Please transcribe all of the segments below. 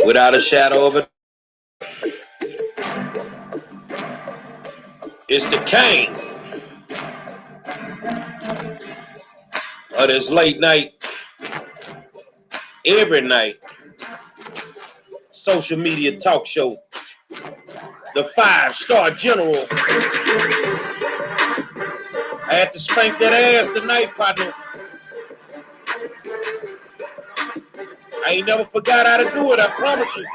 Without a shadow of a, it's the king of this late night, every night social media talk show. The 5-star general. I had to spank that ass tonight, partner. I ain't never forgot how to do it, I promise you.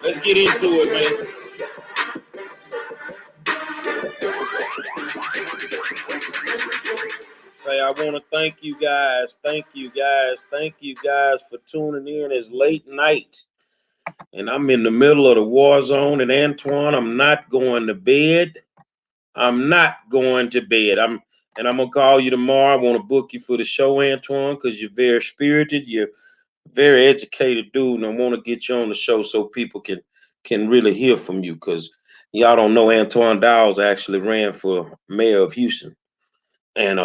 Let's get into it, man. Say, I want to thank you guys. Thank you guys. Thank you guys for tuning in. It's late night. And I'm in the middle of the war zone. And Antoine, I'm not going to bed. I'm not going to bed. I'm gonna call you tomorrow. I want to book you for the show, Antoine, because you're very spirited. You're a very educated dude, and I want to get you on the show so people can really hear from you. Because y'all don't know, Antoine Dowles actually ran for mayor of Houston, and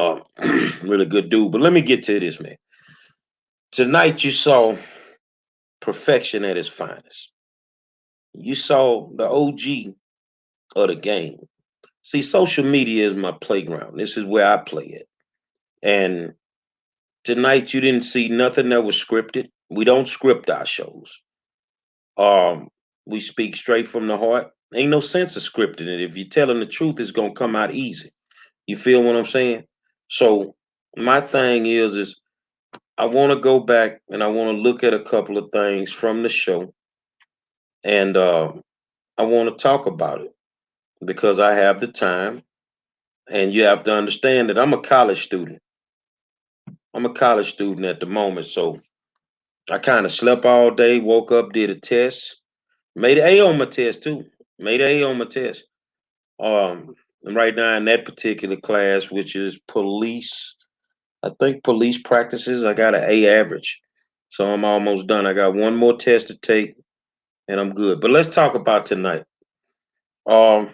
really good dude. But let me get to this, man. Tonight you saw perfection at its finest. You saw the OG of the game. See, social media is my playground. This is where I play it. And tonight you didn't see nothing that was scripted. We don't script our shows. Um, we speak straight from the heart. Ain't no sense of scripting it. If you're telling the truth, it's gonna come out easy. You feel what I'm saying? So my thing is I want to go back and I want to look at a couple of things from the show, and I want to talk about it because I have the time, and you have to understand that I'm a college student. I'm a college student at the moment, so I kind of slept all day, woke up, did a test, made an A on my test too. Made an A on my test. I'm right now in that particular class, which is police. I think police practices. I got an A average, so I'm almost done. I got one more test to take, and I'm good. But let's talk about tonight. Um,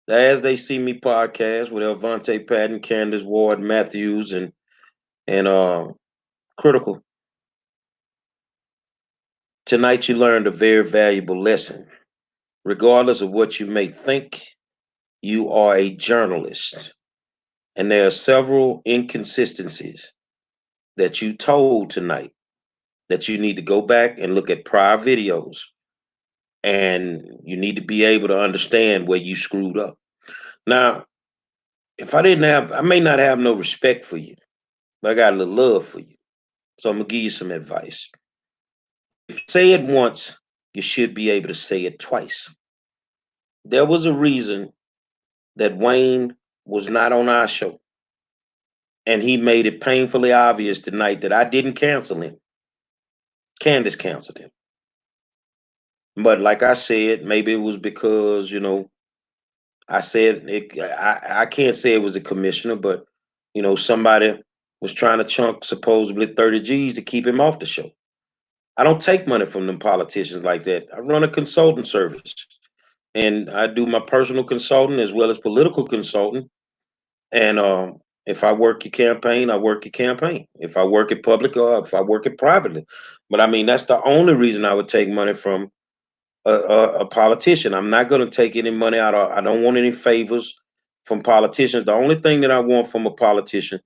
As They See Me podcast with Elvante Patton, Candace Ward, Matthews, and Critical. Tonight you learned a very valuable lesson. Regardless of what you may think, you are a journalist. And there are several inconsistencies that you told tonight that you need to go back and look at prior videos. And you need to be able to understand where you screwed up. Now, if I may not have no respect for you, but I got a little love for you. So I'm going to give you some advice. If you say it once, you should be able to say it twice. There was a reason that Wayne was not on our show. And he made it painfully obvious tonight that I didn't cancel him. Candace canceled him. But like I said, maybe it was because, I said I can't say it was the commissioner, but somebody was trying to chunk supposedly 30 G's to keep him off the show. I don't take money from them politicians like that. I run a consulting service, and I do my personal consulting as well as political consulting. And if I work your campaign, I work your campaign. If I work it public or if I work it privately. But I mean, that's the only reason I would take money from a politician. I'm not going to take any money out of, I don't want any favors from politicians. The only thing that I want from a politician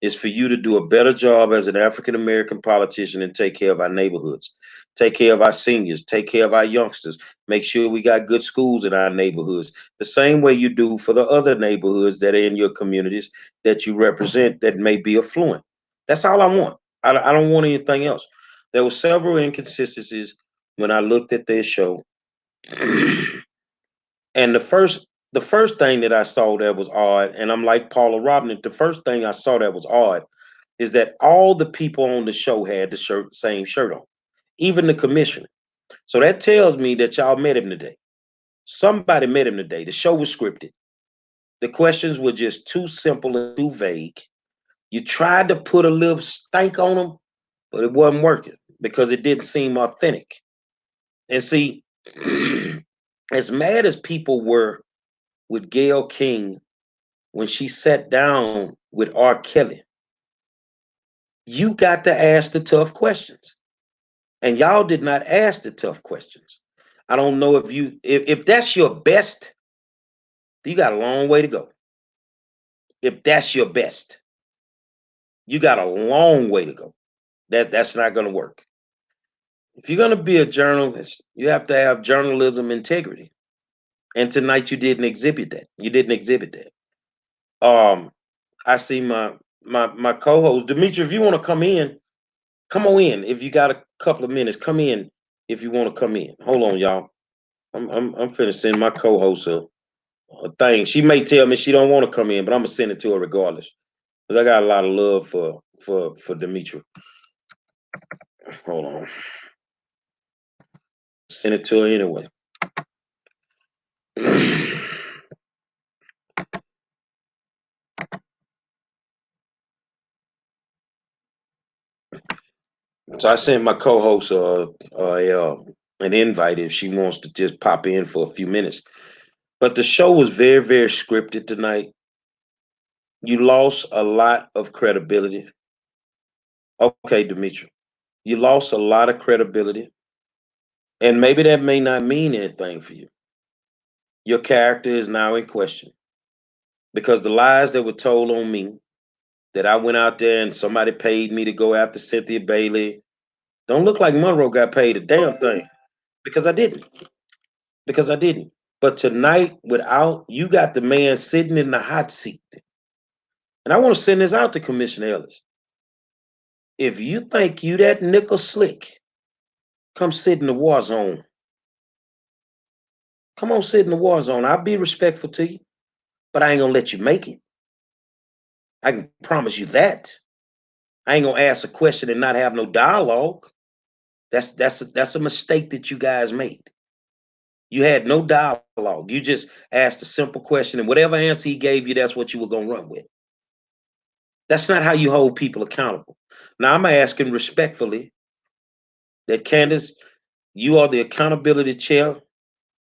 is for you to do a better job as an African American politician and take care of our neighborhoods, take care of our seniors, take care of our youngsters, make sure we got good schools in our neighborhoods, the same way you do for the other neighborhoods that are in your communities that you represent that may be affluent. That's all I want. I don't want anything else. There were several inconsistencies when I looked at their show. And the first thing that I saw that was odd, and I'm like Paula Robin, the first thing I saw that was odd is that all the people on the show had the same shirt on, even the commissioner. So that tells me that y'all met him today. Somebody met him today. The show was scripted. The questions were just too simple and too vague. You tried to put a little stank on them, but it wasn't working because it didn't seem authentic. And see, as mad as people were with Gayle King when she sat down with R. Kelly. You got to ask the tough questions. And y'all did not ask the tough questions. I don't know if that's your best, you got a long way to go. If that's your best, you got a long way to go. That's not going to work. If you're going to be a journalist, you have to have journalism integrity. And tonight you didn't exhibit that. You didn't exhibit that. I see my co-host Demetri. If you want to come on in. If you got a couple of minutes, come in. If you want to come in, hold on, y'all. I'm finna send my co-host a thing. She may tell me she don't want to come in, but I'm gonna send it to her regardless. Cause I got a lot of love for Demetri. Hold on, send it to her anyway. So I sent my co-host an invite if she wants to just pop in for a few minutes. But the show was very, very scripted tonight. You lost a lot of credibility. Okay, Demetri, you lost a lot of credibility, and maybe that may not mean anything for you. Your character is now in question because the lies that were told on me, that I went out there and somebody paid me to go after Cynthia Bailey, don't look like Monroe got paid a damn thing because I didn't. Because I didn't. But tonight, without you got the man sitting in the hot seat, and I want to send this out to Commissioner Ellis. If you think you that nickel slick, come sit in the war zone. Come on, sit in the war zone. I'll be respectful to you, but I ain't gonna let you make it. I can promise you that. I ain't gonna ask a question and not have no dialogue. That's a mistake that you guys made. You had no dialogue. You just asked a simple question, and whatever answer he gave you, that's what you were gonna run with. That's not how you hold people accountable. Now I'm asking respectfully that Candace, you are the accountability chair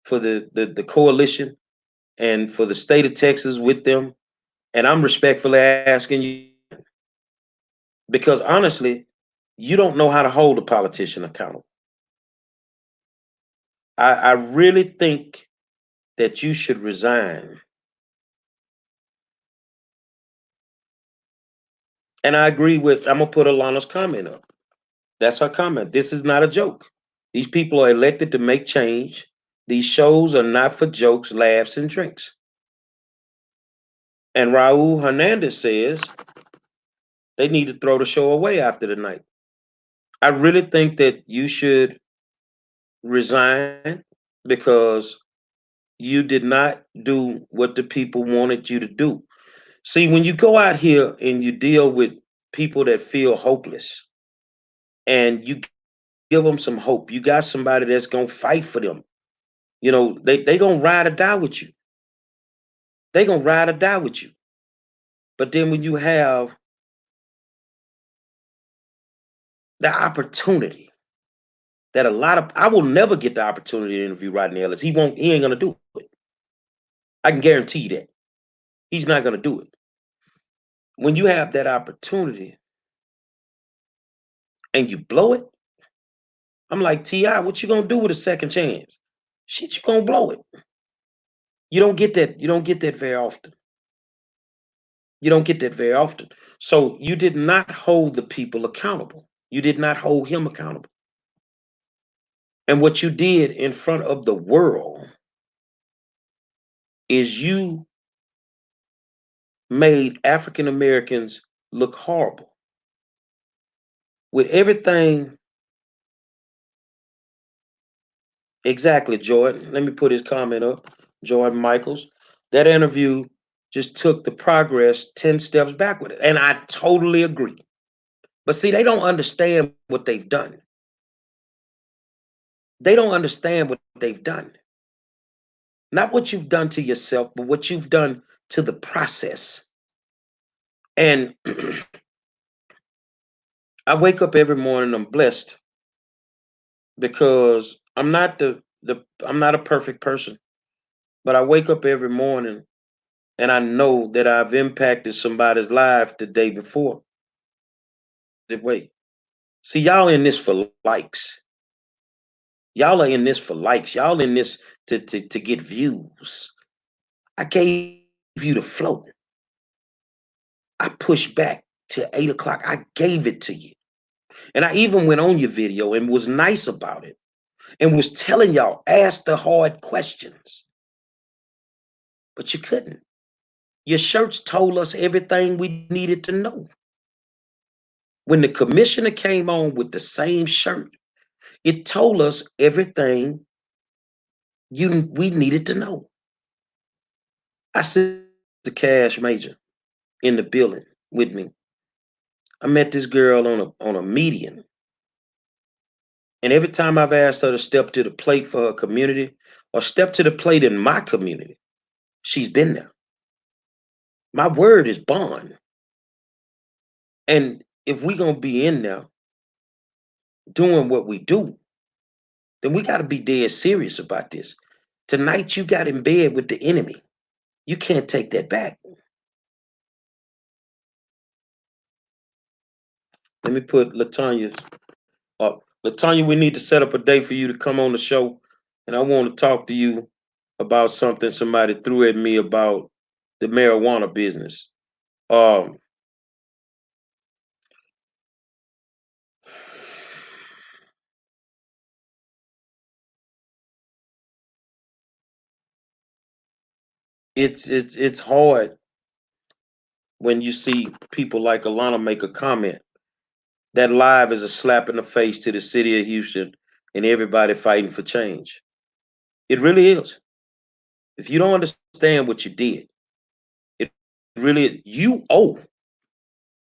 for the coalition and for the state of Texas with them. And I'm respectfully asking you because honestly, you don't know how to hold a politician accountable. I really think that you should resign. And I agree with, I'm gonna put Alana's comment up. That's her comment. This is not a joke. These people are elected to make change. These shows are not for jokes, laughs, and drinks. And Raul Hernandez says they need to throw the show away after the night. I really think that you should resign because you did not do what the people wanted you to do. See, when you go out here and you deal with people that feel hopeless and you give them some hope, you got somebody that's going to fight for them. You know, they going to ride or die with you. They going to ride or die with you. But then when you have the opportunity that a lot of, I will never get the opportunity to interview Rodney Ellis. He ain't gonna do it. I can guarantee you that. He's not gonna do it. When you have that opportunity and you blow it, I'm like, T.I., what you gonna do with a second chance? Shit, you gonna blow it. You don't get that very often. You don't get that very often. So you did not hold the people accountable. You did not hold him accountable. And what you did in front of the world is you made African Americans look horrible. With everything, exactly, Jordan. Let me put his comment up. Jordan Michaels. That interview just took the progress 10 steps backward. And I totally agree. But see, they don't understand what they've done. They don't understand what they've done. Not what you've done to yourself, but what you've done to the process. And I wake up every morning, I'm blessed because I'm not I'm not a perfect person. But I wake up every morning and I know that I've impacted somebody's life the day before. Wait, see, y'all in this for likes. Y'all are in this for likes. Y'all in this to get views. I gave you the float. I pushed back to 8 o'clock. I gave it to you. And I even went on your video and was nice about it and was telling y'all, ask the hard questions. But you couldn't. Your shirts told us everything we needed to know. When the commissioner came on with the same shirt, it told us everything we needed to know. I see the cash major in the building with me. I met this girl on a median. And every time I've asked her to step to the plate for her community or step to the plate in my community, she's been there. My word is bond. And if we're going to be in there doing what we do, then we got to be dead serious about this. Tonight, you got in bed with the enemy. You can't take that back. Let me put Latanya's up. Latanya, we need to set up a day for you to come on the show. And I want to talk to you about something somebody threw at me about the marijuana business. Um, it's hard when you see people like Alana make a comment. That live is a slap in the face to the city of Houston and everybody fighting for change. It really is. If you don't understand what you did, it really you owe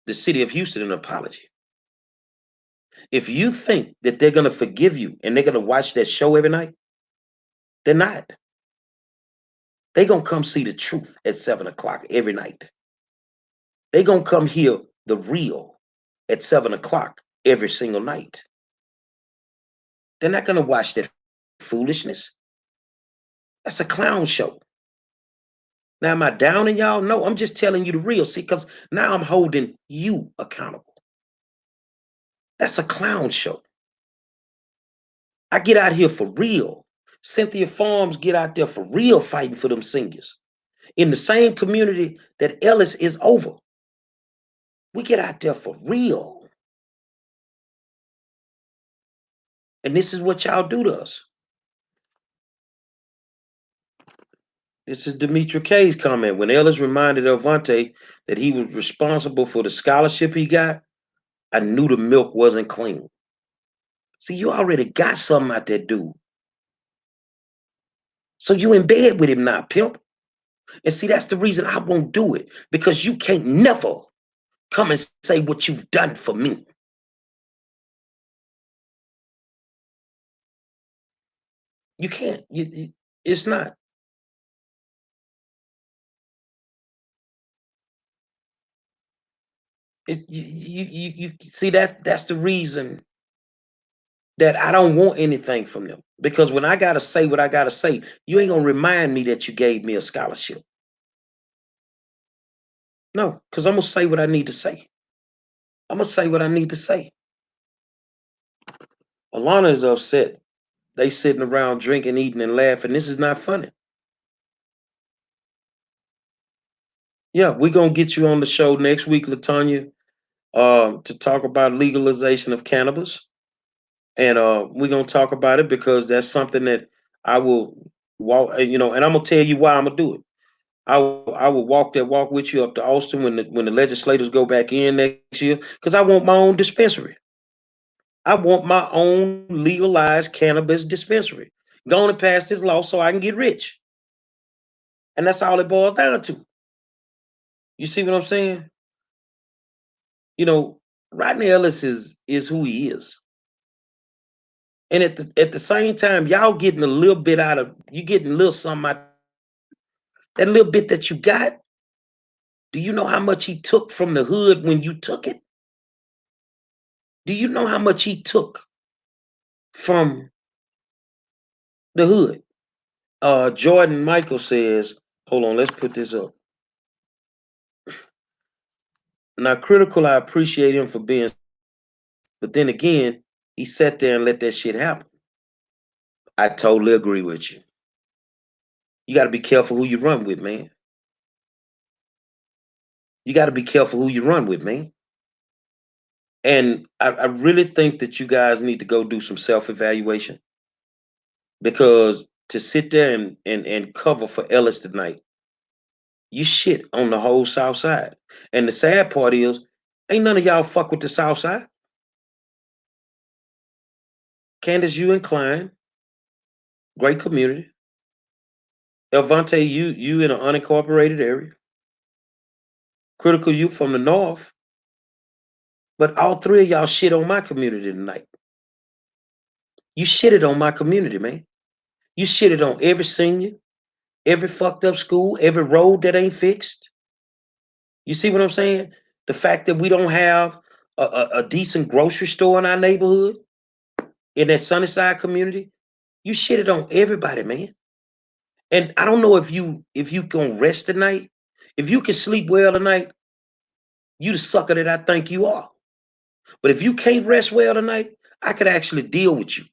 the city of Houston an apology. If you think that they're gonna forgive you and they're gonna watch that show every night, they're not. They're gonna come see the truth at 7 o'clock every night. They're gonna come hear the real at 7 o'clock every single night. They're not gonna watch that foolishness. That's a clown show. Now, am I downing y'all? No, I'm just telling you the real. See, because now I'm holding you accountable. That's a clown show. I get out here for real. Cynthia Farms get out there for real fighting for them seniors. In the same community that Ellis is over. We get out there for real. And this is what y'all do to us. This is Demetra K's comment. When Ellis reminded Avante that he was responsible for the scholarship he got, I knew the milk wasn't clean. See, you already got something out there, dude. So you in bed with him now, pimp. And see, that's the reason I won't do it. Because you can't never come and say what you've done for me. You can't. It's not. You see that's the reason that I don't want anything from them. Because when I gotta say what I gotta say, you ain't gonna remind me that you gave me a scholarship. No, because I'm gonna say what I need to say. I'm gonna say what I need to say. Alana is upset. They sitting around drinking, eating, and laughing. This is not funny. Yeah, we're gonna get you on the show next week, Latanya, to talk about legalization of cannabis. And we're gonna talk about it because that's something that I will walk, and I'm gonna tell you why I'm gonna do it. I will walk that walk with you up to Austin when the legislators go back in next year because I want my own dispensary. I want my own legalized cannabis dispensary. Going to pass this law so I can get rich, and that's all it boils down to. You see what I'm saying? You know, Rodney Ellis is who he is, and at the same time, y'all getting a little bit out of you getting a little something out that little bit that you got. Do you know how much he took from the hood when you took it? Do you know how much he took from the hood? Jordan Michael says, hold on, let's put this up. Now, Critical, I appreciate him for being, but then again, he sat there and let that shit happen. I totally agree with you. You got to be careful who you run with, man. You got to be careful who you run with, man. And I really think that you guys need to go do some self-evaluation, because to sit there and cover for Ellis tonight, you shit on the whole South Side. And the sad part is, ain't none of y'all fuck with the South Side. Candace, you and Klein, great community. Elvante, you in an unincorporated area. Critical, you from the North. But all three of y'all shit on my community tonight. You shitted on my community, man. You shitted on every senior, every fucked up school, every road that ain't fixed. You see what I'm saying? The fact that we don't have a decent grocery store in our neighborhood, in that Sunnyside community, you shitted on everybody, man. And I don't know if you gonna rest tonight. If you can sleep well tonight, you the sucker that I think you are. But if you can't rest well tonight, I could actually deal with you,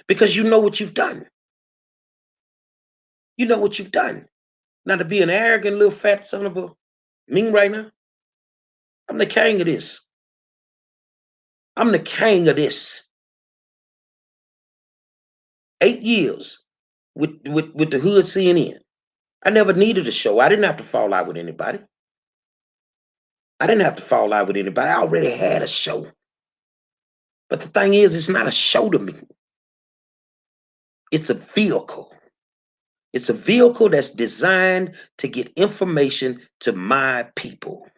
because you know what you've done. You know what you've done. Now, to be an arrogant little fat son of a Ming right now, I'm the king of this. I'm the king of this. 8 years with the hood CNN. I never needed a show. I didn't have to fall out with anybody. I didn't have to fall out with anybody. I already had a show. But the thing is, it's not a show to me. It's a vehicle. It's a vehicle that's designed to get information to my people.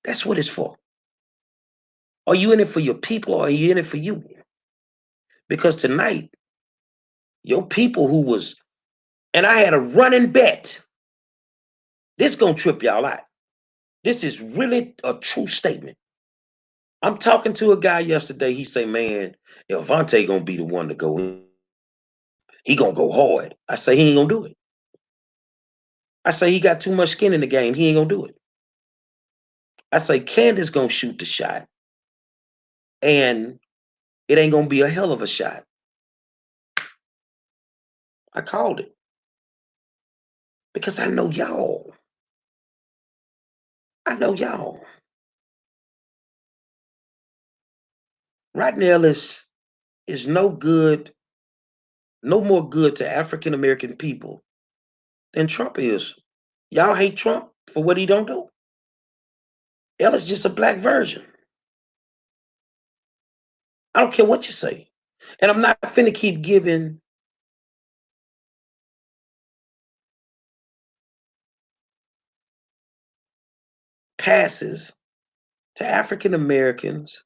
That's what it's for. Are you in it for your people, or are you in it for you? Because tonight, your people who was, and I had a running bet, this gonna trip y'all out. This is really a true statement. I'm talking to a guy yesterday. He say, "Man, Elvante gonna be the one to go in. He gonna go hard." I say he ain't gonna do it. I say he got too much skin in the game. He ain't gonna do it. I say Candace gonna shoot the shot, and it ain't gonna be a hell of a shot. I called it because I know y'all. I know y'all. Rodney Ellis is no good, no more good to African American people than Trump is. Y'all hate Trump for what he don't do. Ellis just a black version. I don't care what you say. And I'm not finna keep giving passes to African Americans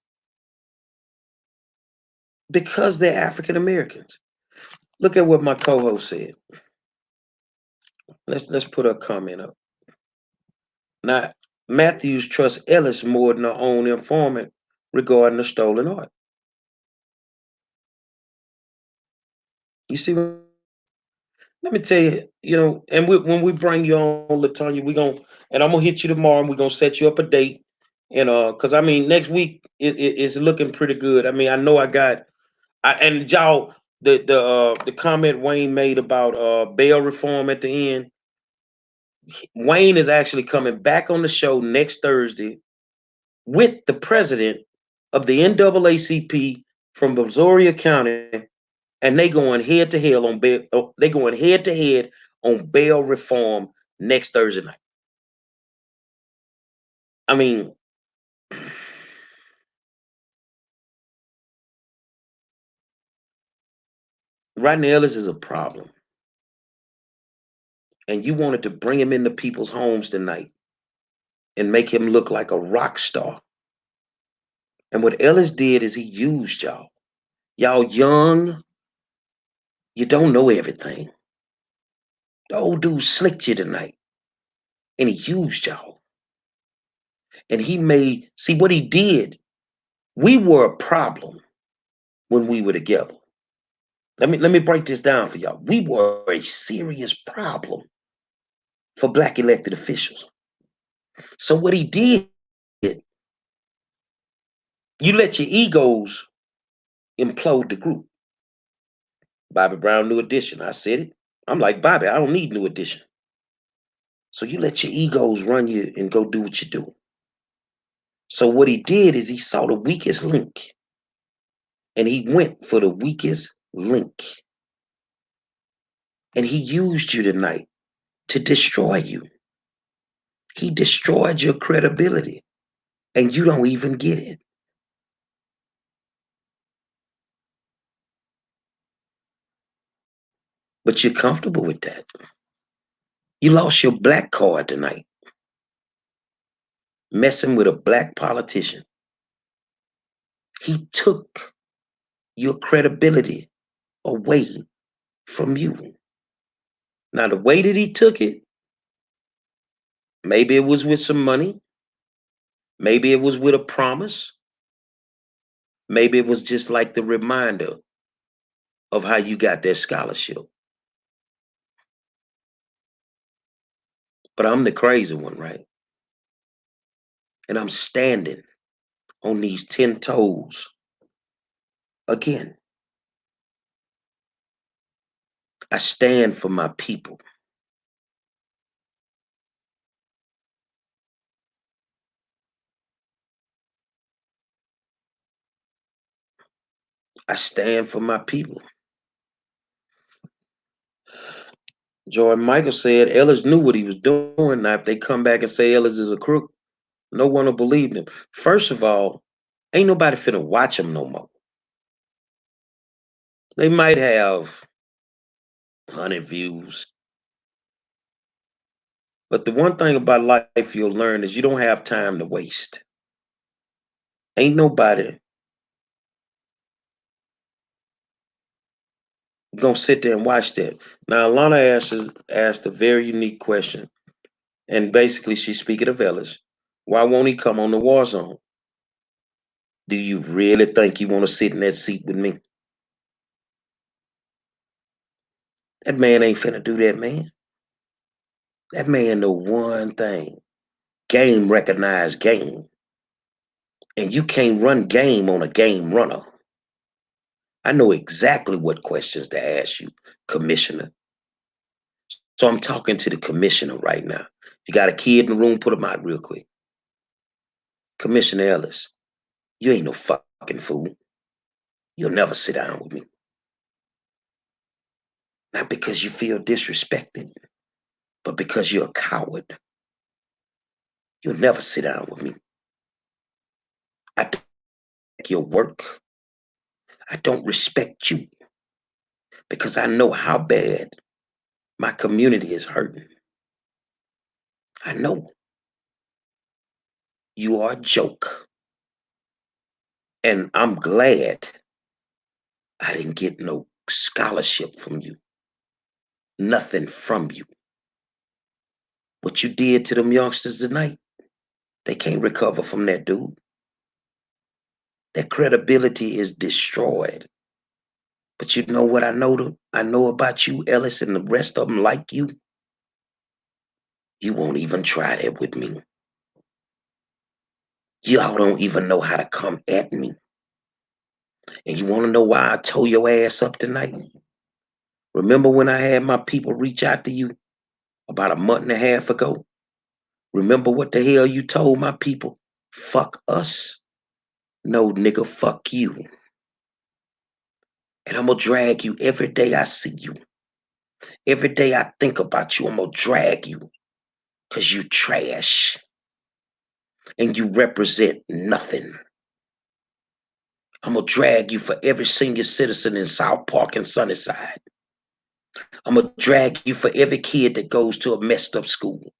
because they're African Americans. Look at what my co-host said. Let's put a comment up. Now, Matthews trusts Ellis more than her own informant regarding the stolen art. You see, let me tell you, and when we bring you on, Latonya, and I'm gonna hit you tomorrow, and we're gonna set you up a date. And because I mean, next week it's looking pretty good. I mean, I know and y'all, the comment Wayne made about bail reform at the end. Wayne is actually coming back on the show next Thursday with the president of the NAACP from Brazoria County, and they going head to head on bail. They going head to head on bail reform next Thursday night. I mean, Rodney Ellis is a problem, and you wanted to bring him into people's homes tonight and make him look like a rock star. And what Ellis did is he used y'all. Y'all young, you don't know everything. The old dude slicked you tonight, and he used y'all. And see what he did. We were a problem when we were together. Let me break this down for y'all. We were a serious problem for black elected officials. So what he did, you let your egos implode the group. Bobby Brown, New Edition. I said it. I'm like, Bobby, I don't need New Edition. So you let your egos run you and go do what you do. So what he did is he saw the weakest link and he went for the weakest link. And he used you tonight to destroy you. He destroyed your credibility and you don't even get it. But you're comfortable with that. You lost your black card tonight, messing with a black politician. He took your credibility away from you. Now, the way that he took it, maybe it was with some money, maybe it was with a promise, maybe it was just like the reminder of how you got that scholarship. But I'm the crazy one, right? And I'm standing on these 10 toes again. I stand for my people. I stand for my people. Jordan Michael said Ellis knew what he was doing. Now, if they come back and say Ellis is a crook, no one will believe him. First of all, ain't nobody finna watch him no more. They might have 100 views. But the one thing about life you'll learn is you don't have time to waste. Ain't nobody gonna sit there and watch that. Now, Alana asked a very unique question. And basically, she's speaking of Ellis. Why won't he come on the war zone? Do you really think you want to sit in that seat with me? That man ain't finna do that, man. That man know one thing. Game recognized game. And you can't run game on a game runner. I know exactly what questions to ask you, Commissioner. So I'm talking to the Commissioner right now. You got a kid in the room, put him out real quick. Commissioner Ellis, you ain't no fucking fool. You'll never sit down with me. Not because you feel disrespected, but because you're a coward. You'll never sit down with me. I don't like your work. I don't respect you because I know how bad my community is hurting. I know you are a joke. And I'm glad I didn't get no scholarship from you. Nothing from you. What you did to them youngsters tonight, they can't recover from that, dude. Their credibility is destroyed. But you know what I know about you, Ellis, and the rest of them like you? You won't even try that with me. Y'all don't even know how to come at me. And you want to know why I tore your ass up tonight? Remember when I had my people reach out to you about a month and a half ago? Remember what the hell you told my people? Fuck us. No, nigga, fuck you. And I'm gonna drag you every day I see you. Every day I think about you, I'm gonna drag you. Cause you trash. And you represent nothing. I'm gonna drag you for every senior citizen in South Park and Sunnyside. I'm gonna drag you for every kid that goes to a messed up school.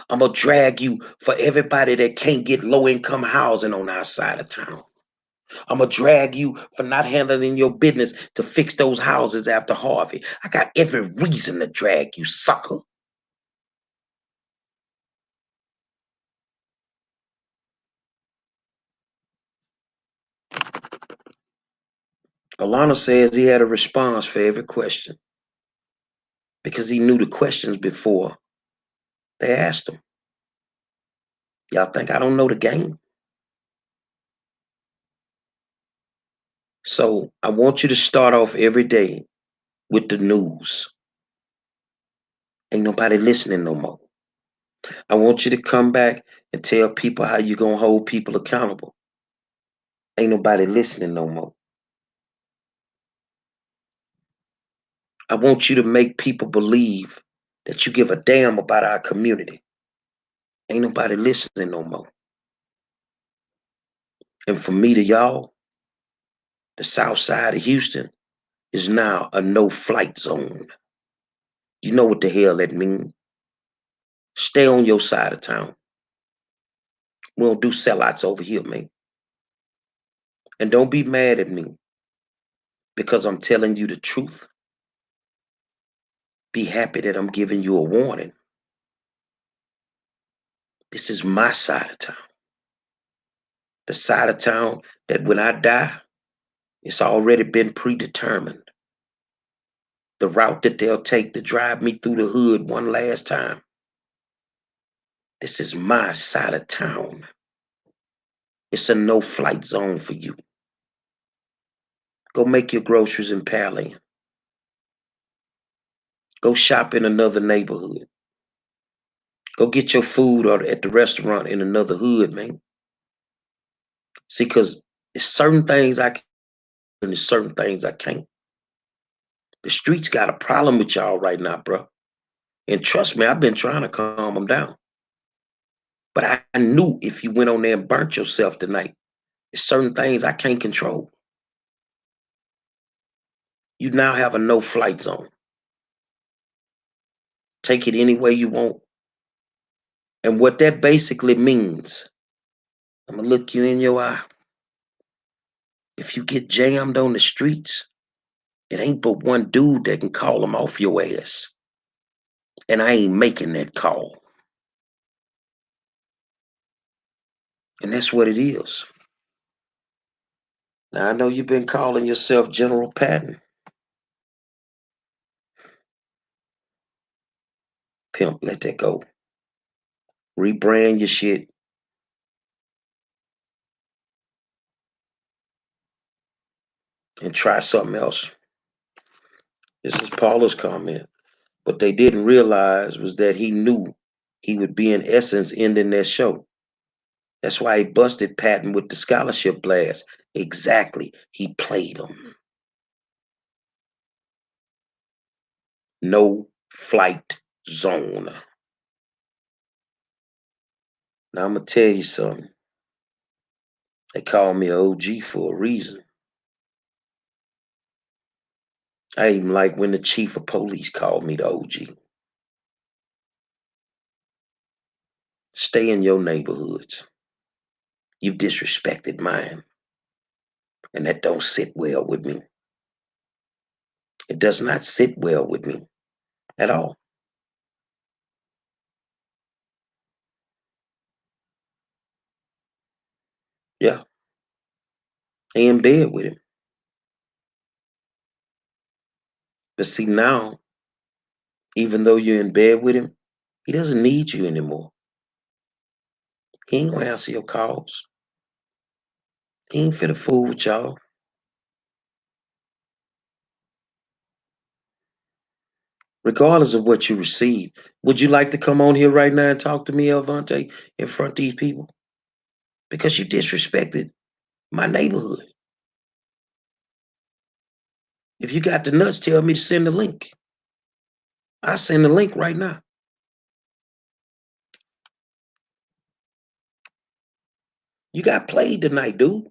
I'm gonna drag you for everybody that can't get low income housing on our side of town. I'm gonna drag you for not handling your business to fix those houses after Harvey. I got every reason to drag you, sucker. Alana says he had a response for every question because he knew the questions before they asked him. Y'all think I don't know the game? So I want you to start off every day with the news. Ain't nobody listening no more. I want you to come back and tell people how you gonna hold people accountable. Ain't nobody listening no more. I want you to make people believe that you give a damn about our community. Ain't nobody listening no more. And for me to y'all, the south side of Houston is now a no-flight zone. You know what the hell that means. Stay on your side of town. We don't do sellouts over here, man. And don't be mad at me because I'm telling you the truth. Be happy that I'm giving you a warning. This is my side of town. The side of town that when I die, it's already been predetermined. The route that they'll take to drive me through the hood one last time. This is my side of town. It's a no-flight zone for you. Go make your groceries in Pearland. Go shop in another neighborhood. Go get your food or at the restaurant in another hood, man. See, because it's certain things I can and there's certain things I can't. The streets got a problem with y'all right now, bro. And trust me, I've been trying to calm them down. But I knew if you went on there and burnt yourself tonight, there's certain things I can't control. You now have a no-flight zone. Take it any way you want. And what that basically means, I'm going to look you in your eye. If you get jammed on the streets, it ain't but one dude that can call them off your ass. And I ain't making that call. And that's what it is. Now, I know you've been calling yourself General Patton. Pimp, let that go. Rebrand your shit. And try something else. This is Paula's comment. What they didn't realize was that he knew he would be in essence ending that show. That's why he busted Patton with the scholarship blast. Exactly. He played him. No flight zone. Now I'm gonna tell you something. They call me an OG for a reason. I even like when the chief of police called me the OG. Stay in your neighborhoods. You've disrespected mine. And that don't sit well with me. It does not sit well with me at all. Yeah. They in bed with him. But see now, even though you're in bed with him, he doesn't need you anymore. He ain't gonna answer your calls. He ain't finna fool with y'all. Regardless of what you receive, would you like to come on here right now and talk to me, Elvante, in front of these people? Because you disrespected my neighborhood. If you got the nuts, tell me to send the link. I send the link right now. You got played tonight, dude.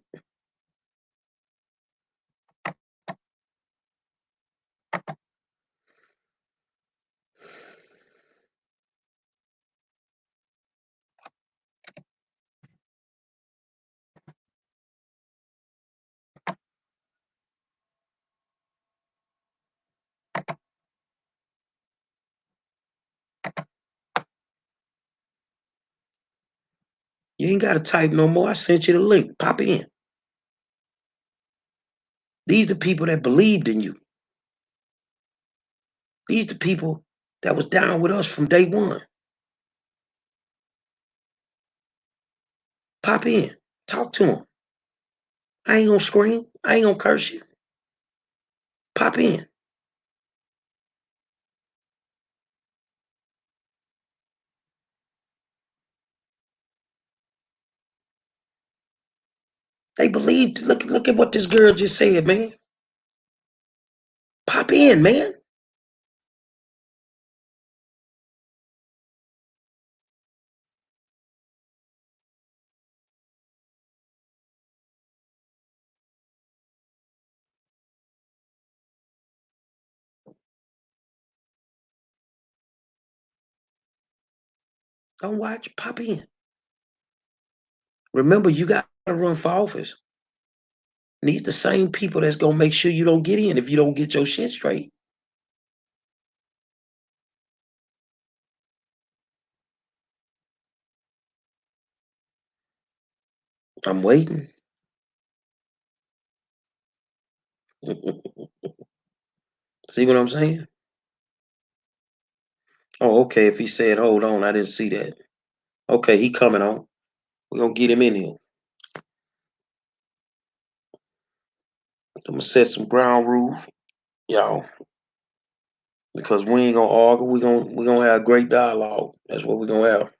You ain't got to type no more. I sent you the link. Pop in. These the people that believed in you. These the people that was down with us from day one. Pop in, talk to them. I ain't gonna scream. I ain't gonna curse you. Pop in. They believed. Look at what this girl just said, man. Pop in, man. Don't watch. Pop in. Remember, you got to run for office. These the same people that's gonna make sure you don't get in if you don't get your shit straight. I'm waiting. See what I'm saying? Oh, okay. If he said, hold on, I didn't see that. Okay, he coming on. We're gonna get him in here. I'm gonna set some ground rules, y'all, because we ain't gonna argue. We're gonna have great dialogue. That's what we're gonna have.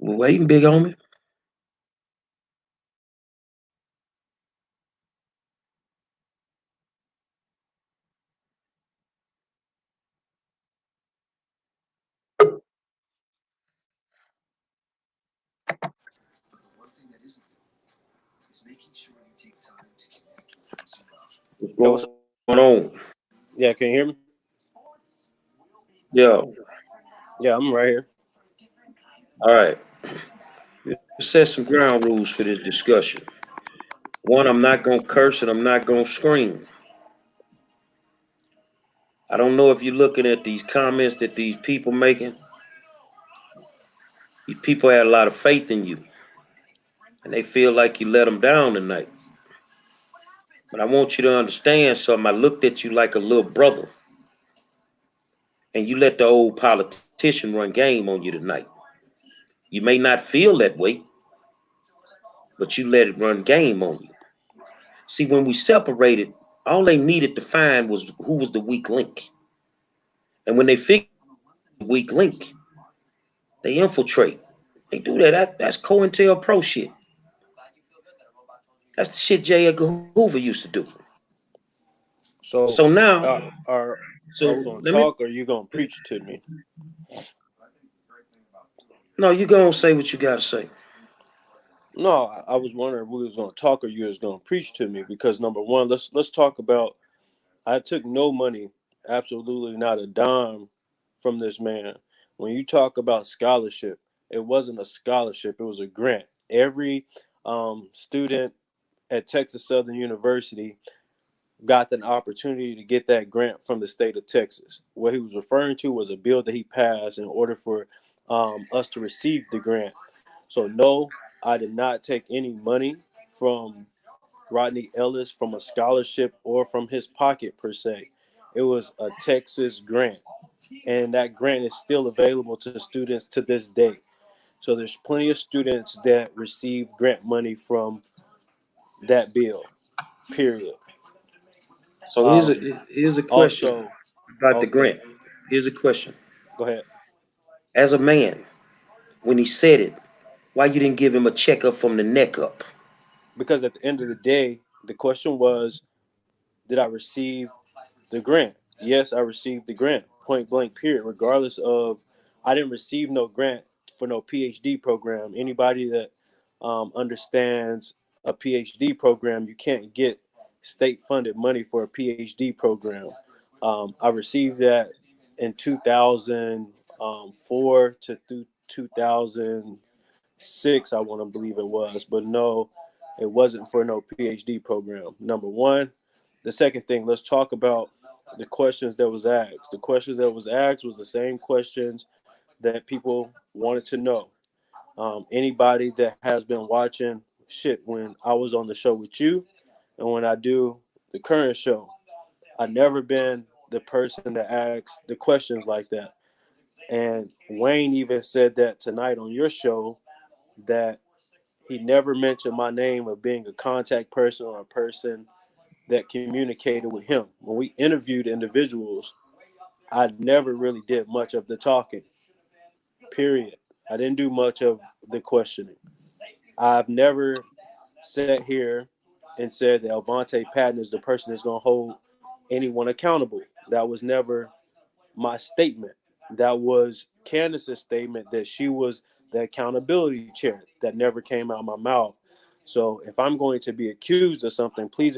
We're waiting, big homie. Yo, what's What's up? going on? Yeah, can you hear me? Yeah. Yeah, I'm right here. All right. Let's set some ground rules for this discussion. One, I'm not gonna curse and I'm not gonna scream. I don't know if you're looking at these comments that these people making. These people had a lot of faith in you, and they feel like you let them down tonight. But I want you to understand something. I looked at you like a little brother, and you let the old politician run game on you tonight. You may not feel that way, but you let it run game on you. See, when we separated, all they needed to find was who was the weak link. And when they figured the weak link, they infiltrate. They do that. That's COINTELPRO shit. That's the shit J. Edgar Hoover used to do. So, So now, are we so gonna let me. talk or you gonna preach to me? No, you go and say what you gotta say. No, I was wondering if we was gonna talk or you was gonna preach to me because number one, let's talk about. I took no money, absolutely not a dime, from this man. When you talk about scholarship, it wasn't a scholarship; it was a grant. Every student at Texas Southern University got an opportunity to get that grant from the state of Texas. What he was referring to was a bill that he passed in order for us to receive the grant. So, no, I did not take any money from Rodney Ellis from a scholarship or from his pocket per se. It was a Texas grant, and that grant is still available to students to this day. So, there's plenty of students that receive grant money from that bill, period. So Um, here's a question Also, about the okay, grant. Here's a question. go ahead. As a man, when he said it, why you didn't give him a checkup from the neck up? Because at the end of the day, the question was, did I receive the grant? Yes, I received the grant, point blank, period. Regardless of, I didn't receive no grant for no PhD program. Anybody that understands a PhD program, you can't get state funded money for a PhD program. I received that. in 2004 to 2006, I want to believe it was, but no, it wasn't for no PhD program. Number one. The second thing, let's talk about the questions that was asked. The questions that was asked was the same questions that people wanted to know. Anybody that has been watching shit when I was on the show with you and when I do the current show, I've never been the person that asks the questions like that. And Wayne even said that tonight on your show that he never mentioned my name of being a contact person or a person that communicated with him. When we interviewed individuals, I never really did much of the talking, period. I didn't do much of the questioning. I've never sat here and said that Alvante Patton is the person that's going to hold anyone accountable. That was never my statement. That was Candace's statement that she was the accountability chair. That never came out of my mouth. So if I'm going to be accused of something, please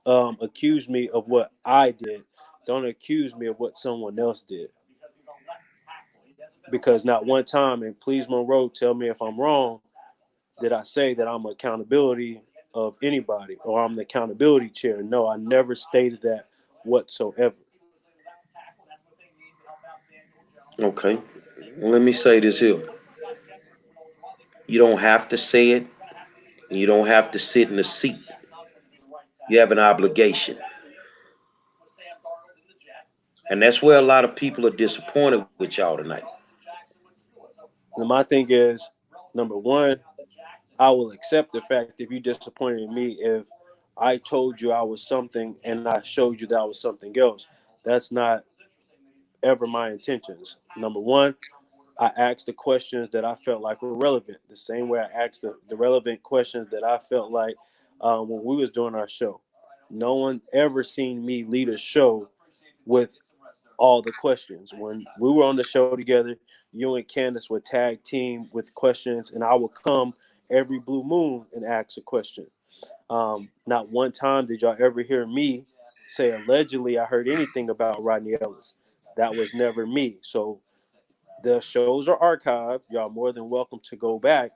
accuse me of what I did. Don't accuse me of what someone else did. Because not one time, and please Monroe, tell me if I'm wrong, did I say that I'm accountability of anybody or I'm the accountability chair. No, I never stated that whatsoever. Okay. Let me say this here. You don't have to say it, and you don't have to sit in the seat. You have an obligation. And that's where a lot of people are disappointed with y'all tonight. And my thing is, number one, I will accept the fact if you disappointed in me if I told you I was something and I showed you that I was something else. That's not ever my intentions. Number one, I asked the questions that I felt like were relevant, the same way I asked the relevant questions that I felt like when we was doing our show. No one ever seen me lead a show with all the questions. When we were on the show together, you and Candace would tag team with questions, and I would come every blue moon and ask a question. Not one time did y'all ever hear me say allegedly I heard anything about Rodney Ellis. That was never me. So the shows are archived. Y'all more than welcome to go back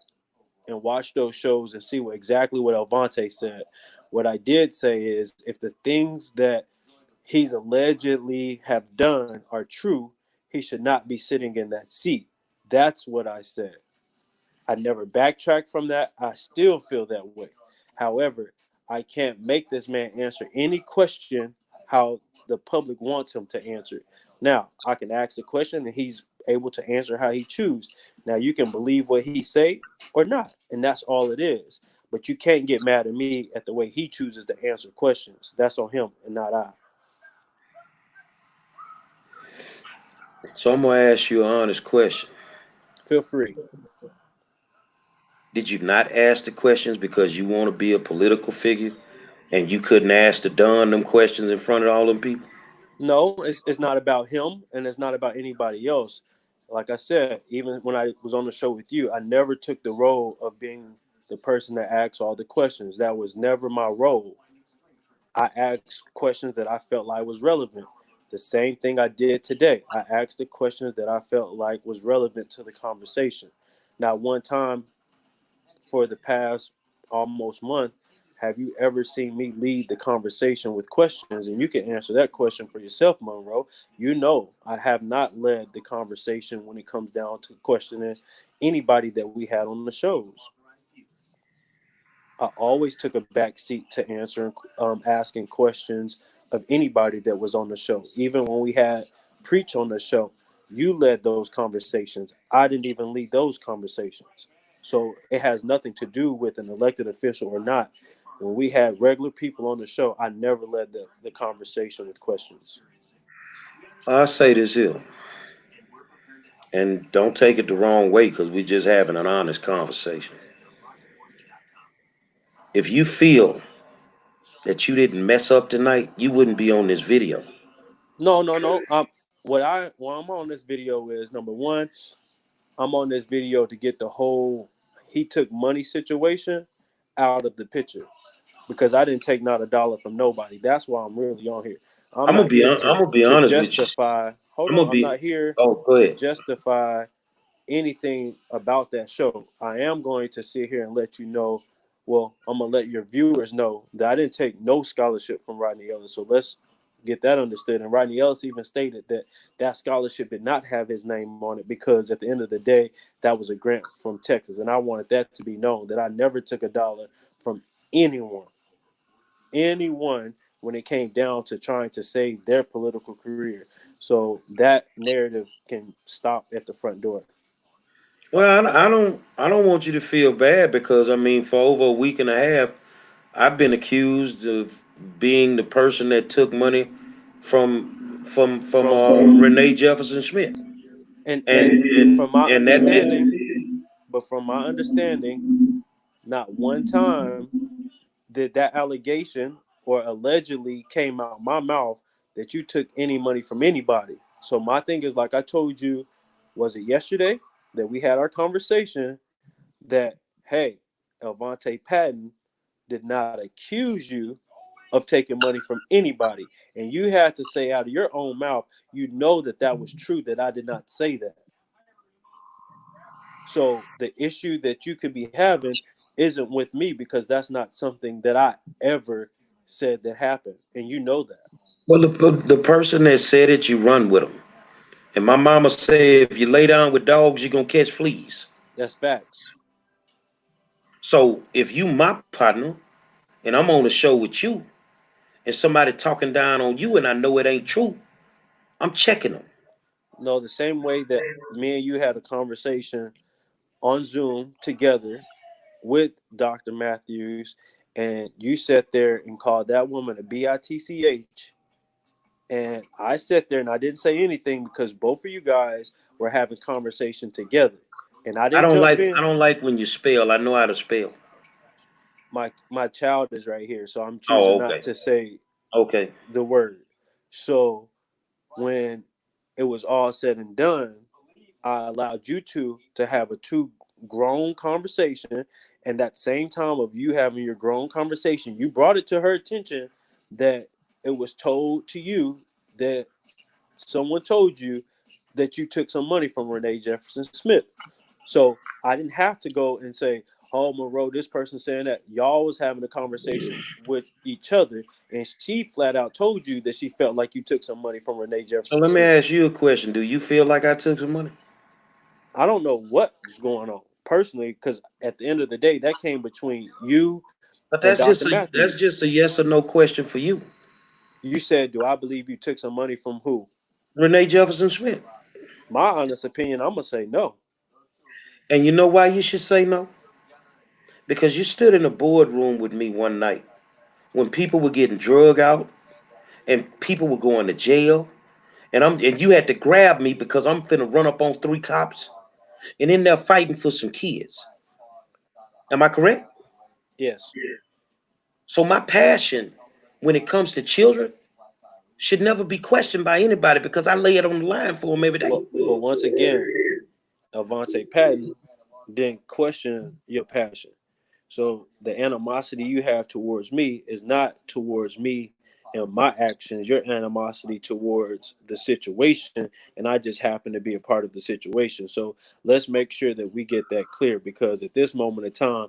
and watch those shows and see exactly what Alvante said. What I did say is if the things that he's allegedly have done are true, he should not be sitting in that seat. That's what I said. I never backtracked from that. I still feel that way. However, I can't make this man answer any question how the public wants him to answer. Now, I can ask the question and he's able to answer how he chooses. Now, you can believe what he say or not, and that's all it is. But you can't get mad at me at the way he chooses to answer questions. That's on him and not I. So I'm going to ask you an honest question. Feel free. Did you not ask the questions because you want to be a political figure and you couldn't ask the Don them questions in front of all them people? No, it's not about him and it's not about anybody else. Like I said, even when I was on the show with you, I never took the role of being the person that asks all the questions. That was never my role. I asked questions that I felt like was relevant. The same thing I did today. I asked the questions that I felt like was relevant to the conversation. Not one time for the past almost month have you ever seen me lead the conversation with questions? And you can answer that question for yourself, Monroe. You know, I have not led the conversation when it comes down to questioning anybody that we had on the shows. I always took a back seat to answering, asking questions of anybody that was on the show. Even when we had Preach on the show, you led those conversations. I didn't even lead those conversations. So it has nothing to do with an elected official or not. When we had regular people on the show, I never led the conversation with questions. I'll say this here, and don't take it the wrong way because we're just having an honest conversation. If you feel that you didn't mess up tonight, you wouldn't be on this video. No. What I'm on this video is number one, I'm on this video to get the whole he took money situation out of the picture because I didn't take not a dollar from nobody. That's why I'm really on here. I'm not here I'm gonna be to honest with you. justify. Hold I'm on, gonna I'm be. not here Oh, go to ahead. justify anything about that show. I am going to sit here and let you know. Well, I'm gonna let your viewers know that I didn't take no scholarship from Rodney Ellis. So let's get that understood. And Rodney Ellis even stated that that scholarship did not have his name on it because at the end of the day, that was a grant from Texas, and I wanted that to be known that I never took a dollar from anyone, anyone when it came down to trying to save their political career. So that narrative can stop at the front door. Well, I don't want you to feel bad because I mean, for over a week and a half, I've been accused of being the person that took money from From Renee Jefferson Smith, and from my and that understanding, didn't. but from my understanding, not one time did that allegation or allegedly came out my mouth that you took any money from anybody. So my thing is, like I told you, was it yesterday that we had our conversation that, hey, Elvante Patton did not accuse you of taking money from anybody. And you had to say out of your own mouth, you know that that was true, that I did not say that. So the issue that you could be having isn't with me because that's not something that I ever said that happened. And you know that. Well, the person that said it, you run with them. And my mama said, if you lay down with dogs, you're gonna catch fleas. That's facts. So if you my partner and I'm on the show with you, and somebody talking down on you, and I know it ain't true, I'm checking them. No, the same way that me and you had a conversation on Zoom together with Dr. Matthews, and you sat there and called that woman a bitch, and I sat there and I didn't say anything because both of you guys were having conversation together, and I didn't jump I in. don't like when you spell. I know how to spell. My child is right here, so I'm choosing Oh, not okay, to say okay. the word. So when it was all said and done, I allowed you two to have a two grown conversation, and that same time of you having your grown conversation, you brought it to her attention that it was told to you that someone told you that you took some money from Renee Jefferson Smith. So I didn't have to go and say, "Oh, Monroe, this person saying that." Y'all was having a conversation with each other, and she flat out told you that she felt like you took some money from Renee So Jefferson let me Smith. ask you a question. Do you feel like I took some money? I don't know what's going on personally, because at the end of the day, that came between you But and Dr. that's Matthews. just a yes or no question for you. You said, "Do I believe you took some money from who?" Renee Jefferson Smith. My honest opinion, I'm gonna say no. And you know why you should say no? Because you stood in a boardroom with me one night when people were getting drug out and people were going to jail. And you had to grab me because I'm finna run up on three cops and in there fighting for some kids. Am I correct? Yes. So my passion when it comes to children should never be questioned by anybody because I lay it on the line for them every day. But once again, Avante Patton didn't question your passion. So the animosity you have towards me is not towards me and my actions, your animosity towards the situation, and I just happen to be a part of the situation. So let's make sure that we get that clear because at this moment in time,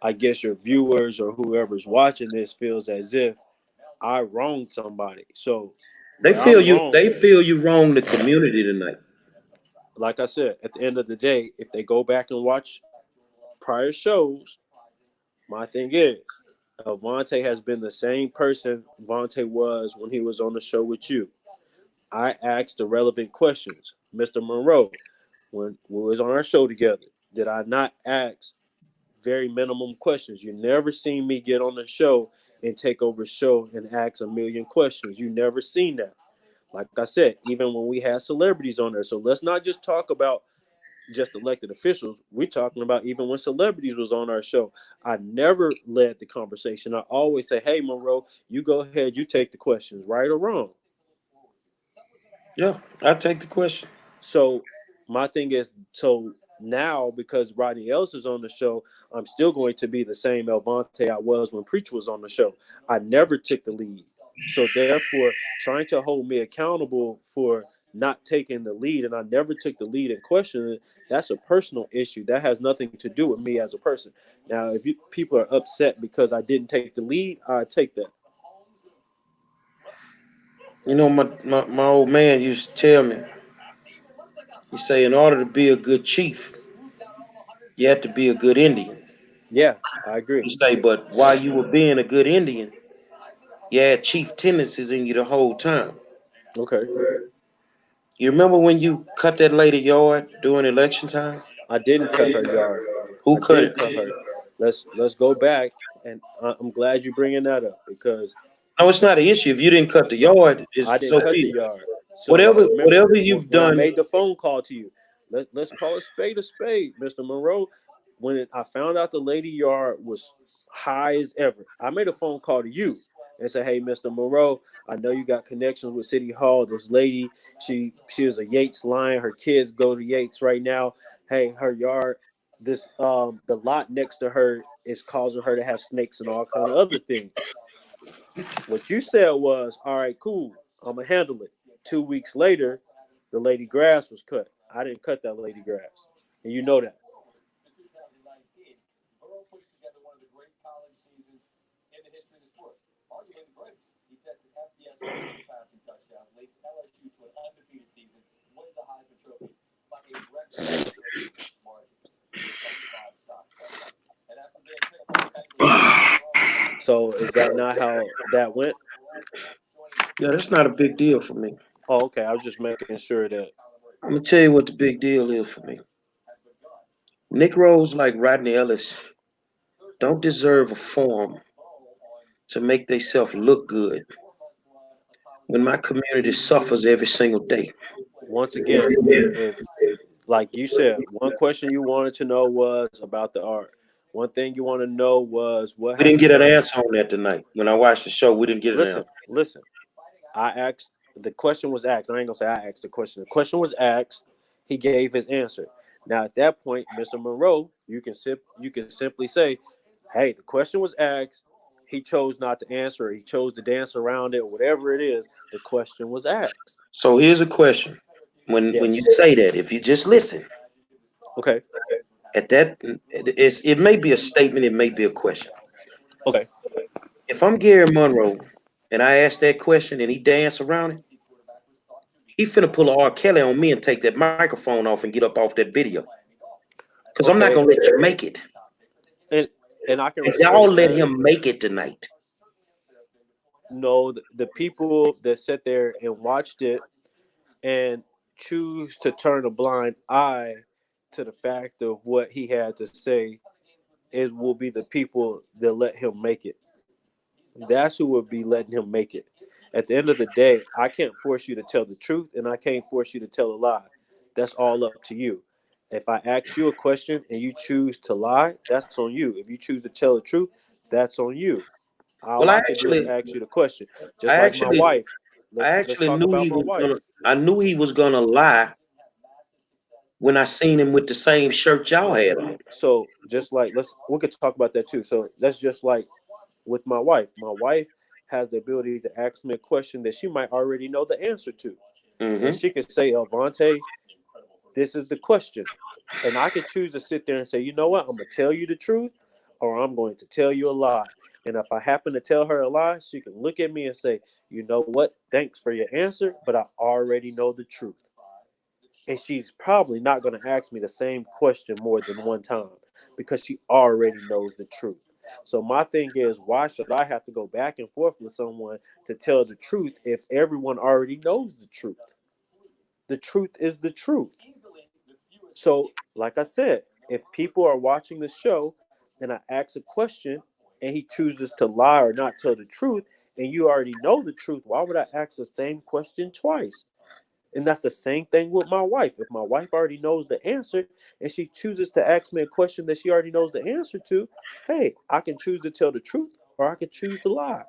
I guess your viewers or whoever's watching this feels as if I wronged somebody. So where I'm wrong, They feel you wrong the community tonight. like I said, at the end of the day, if they go back and watch prior shows, my thing is, Vontae has been the same person Vontae was when he was on the show with you. I asked the relevant questions. Mr. Monroe, when we was on our show together, did I not ask very minimum questions? You never seen me get on the show and take over the show and ask a million questions. You never seen that. Like I said, even when we had celebrities on there. So let's not just talk about just elected officials. We're talking about even when celebrities was on our show. I never led the conversation. I always say, "Hey, Monroe, you go ahead, you take the questions, right or wrong." Yeah, I take the question. So my thing is, so now because Rodney Ellis is on the show, I'm still going to be the same Elvante I was when Preacher was on the show. I never took the lead. So therefore, trying to hold me accountable for not taking the lead, and I never took the lead in questioning, that's a personal issue. That has nothing to do with me as a person. Now, if people are upset because I didn't take the lead, I take that. You know, my old man used to tell me, he say, in order to be a good chief, you have to be a good Indian. Yeah, I agree. He say, but while you were being a good Indian, you had chief tendencies in you the whole time. Okay. You remember when you cut that lady yard during election time? I didn't cut her yard. Who I cut didn't it? cut her. Let's go back, and I'm glad you're bringing that up because No, it's not an issue. If you didn't cut the yard, it's I didn't so cut be the it. yard. So Whatever, remember whatever you've when I done. made the phone call to you. Let's call a spade, Mr. Monroe. When I found out the lady yard was high as ever, I made a phone call to you and said, "Hey, Mr. Monroe, I know you got connections with City Hall. This lady, she was a Yates line. Her kids go to Yates right now. Hey, her yard, this the lot next to her is causing her to have snakes and all kind of other things." What you said was, all right, cool, I'm gonna handle it. 2 weeks later, the lady grass was cut. I didn't cut that lady grass, and you know that. So is that not how that went? Yeah, that's not a big deal for me. Oh, okay. I was just making sure that. I'm gonna tell you what the big deal is for me. Negroes like Rodney Ellis don't deserve a forum to make themselves look good when my community suffers every single day. Once again, if like you said, one question you wanted to know was about the art. One thing you want to know was what We has didn't he get an done? answer on that tonight. When I watched the show, we didn't get an Listen, answer. listen. I asked. The question was asked. I ain't gonna say I asked the question. The question was asked. He gave his answer. Now at that point, Mr. Monroe, you can simply say, "Hey, the question was asked. He chose not to answer. He chose to dance around it. Whatever it is, the question was asked." So here's a question. When you Yes. say that, if you just listen, Okay. at that it may be a statement, it may be a question. Okay. If I'm Gary Monroe and I ask that question and he dance around it, he finna pull a R. Kelly on me and take that microphone off and get up off that video. Cause I'm not Okay. gonna let you make it. And and I can And y'all respect let that. him make it tonight. No, the people that sat there and watched it and choose to turn a blind eye to the fact of what he had to say, it will be the people that let him make it. That's who will be letting him make it. At the end of the day, I can't force you to tell the truth and I can't force you to tell a lie. That's all up to you. If I ask you a question and you choose to lie, that's on you. If you choose to tell the truth, that's on you. All Well, I can do is ask you the question. I Just like my actually, wife. I Let's actually talk knew about he my was wife. gonna. I knew he was gonna lie when I seen him with the same shirt y'all had on. So just like we could talk about that too. So that's just like with my wife. My wife has the ability to ask me a question that she might already know the answer to. And Hmm. she could say, Avante, this is the question. And I could choose to sit there and say, you know what, I'm gonna tell you the truth or I'm going to tell you a lie. And if I happen to tell her a lie, she can look at me and say, you know what, thanks for your answer, but I already know the truth. And she's probably not going to ask me the same question more than one time because she already knows the truth. So my thing is, why should I have to go back and forth with someone to tell the truth if everyone already knows the truth? The truth is the truth. So, like I said, if people are watching the show and I ask a question and he chooses to lie or not tell the truth, and you already know the truth, why would I ask the same question twice? And that's the same thing with my wife. If my wife already knows the answer and she chooses to ask me a question that she already knows the answer to, hey, I can choose to tell the truth or I can choose to lie.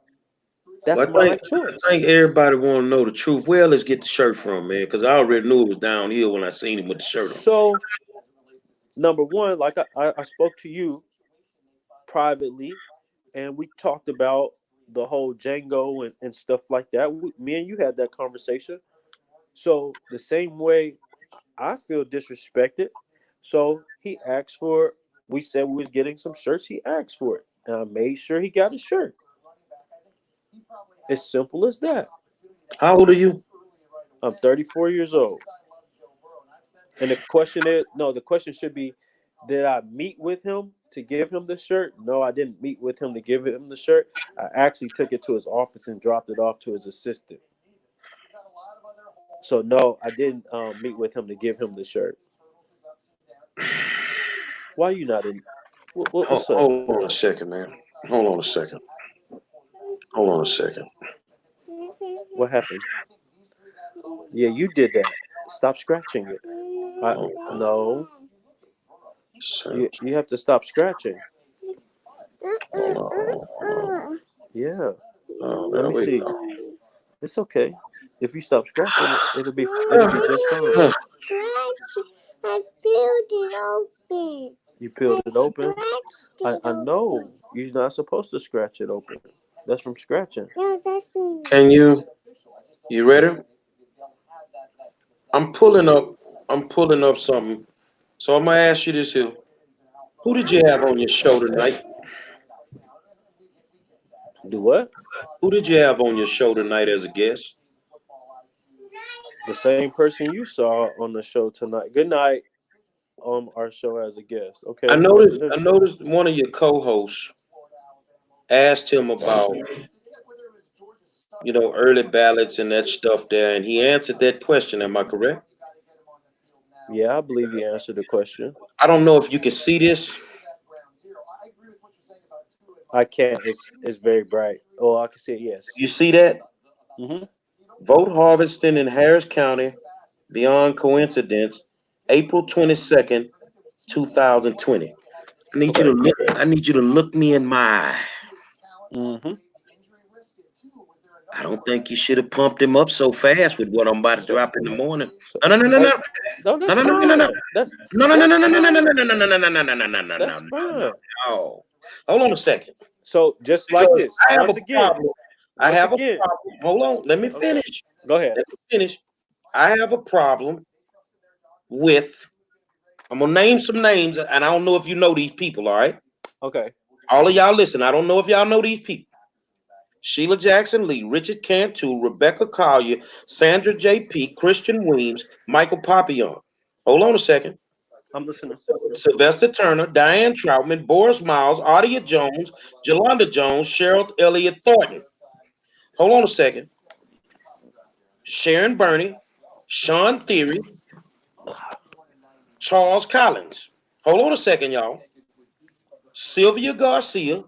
That's Well, my I choice. think everybody want to know the truth. Where let's get the shirt from, man? Because I already knew it was downhill when I seen him with the shirt on. So, number one, like I spoke to you privately and we talked about the whole Django and stuff like that. Me and you had that conversation. So the same way I feel disrespected. So he asked for. We said we was getting some shirts. He asked for it, and I made sure he got a shirt. As simple as that. How old are you? I'm 34 years old, and the question is, no, the question should be, did I meet with him to give him the shirt? No, I didn't meet with him to give him the shirt. I actually took it to his office and dropped it off to his assistant. So no, I didn't meet with him to give him the shirt. Why you not in? What's up? Hold on a second, man. Hold on a second. Hold on a second. What happened? Yeah, you did that. Stop scratching it. No, you have to stop scratching. Hold on. Yeah. Oh, Let there me we see. go. It's okay. If you stop scratching it, it'll be just fine. I peeled it open. You peeled it open. I know you're not supposed to scratch it open. That's from scratching. No, that's Can you ready? I'm pulling up something. So I'm gonna ask you this here. Who did you have on your show tonight? Do what? Who did you have on your show tonight as a guest? The same person you saw on the show tonight. Good night. On our show as a guest. I Okay. What's noticed the I next? noticed one of your co-hosts asked him about, early ballots and that stuff there, and he answered that question. Am I correct? Yeah, I believe you answered the question. I don't know if you can see this. I can't. It's very bright. Oh, I can see it. Yes. You see that? Mm-hmm. Vote harvesting in Harris County beyond coincidence, April 22nd, 2020. Okay. I need you to look me in my eye. Mm-hmm. I don't think you should have pumped him up so fast with what I'm about to So, drop in the morning. so, No, no, no, no, hey, no. no, No, that's no, no, no, no, no. fine. No, no, no, no, That's no, no, no, no, fine. no, no, no, no, no, no, no, no, no, That's no, fine. no. Hold on a second. So just like Because this, I have a once again, problem. I once have a again. problem. Hold on. Let me Okay. finish. Go ahead. Let me finish. I have a problem with, I'm gonna name some names, and I don't know if you know these people, all right? Okay. All of y'all listen. I don't know if y'all know these people. Sheila Jackson Lee, Richard Cantu, Rebecca Collier, Sandra J.P., Christian Weems, Michael Papillon. Hold on a second. I'm listening. Sylvester Turner, Diane Troutman, Boris Miles, Adia Jones, Jolanda Jones, Cheryl Elliott Thornton. Hold on a second. Sharon Burney, Sean Theory, Charles Collins. Hold on a second, y'all. Sylvia Garcia,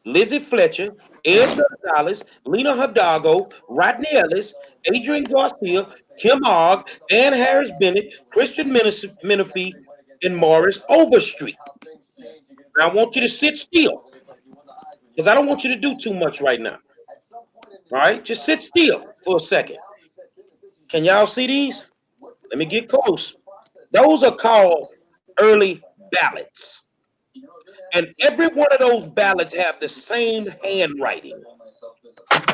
Lizzie Fletcher, Ed Gonzalez, Lena Hidalgo, Rodney Ellis, Adrian Garcia, Kim Ogg, Ann Harris Bennett, Christian Menifee, and Morris Overstreet. Now I want you to sit still because I don't want you to do too much right now. All right, just sit still for a second. Can y'all see these? Let me get close. Those are called early ballots. And every one of those ballots have the same handwriting.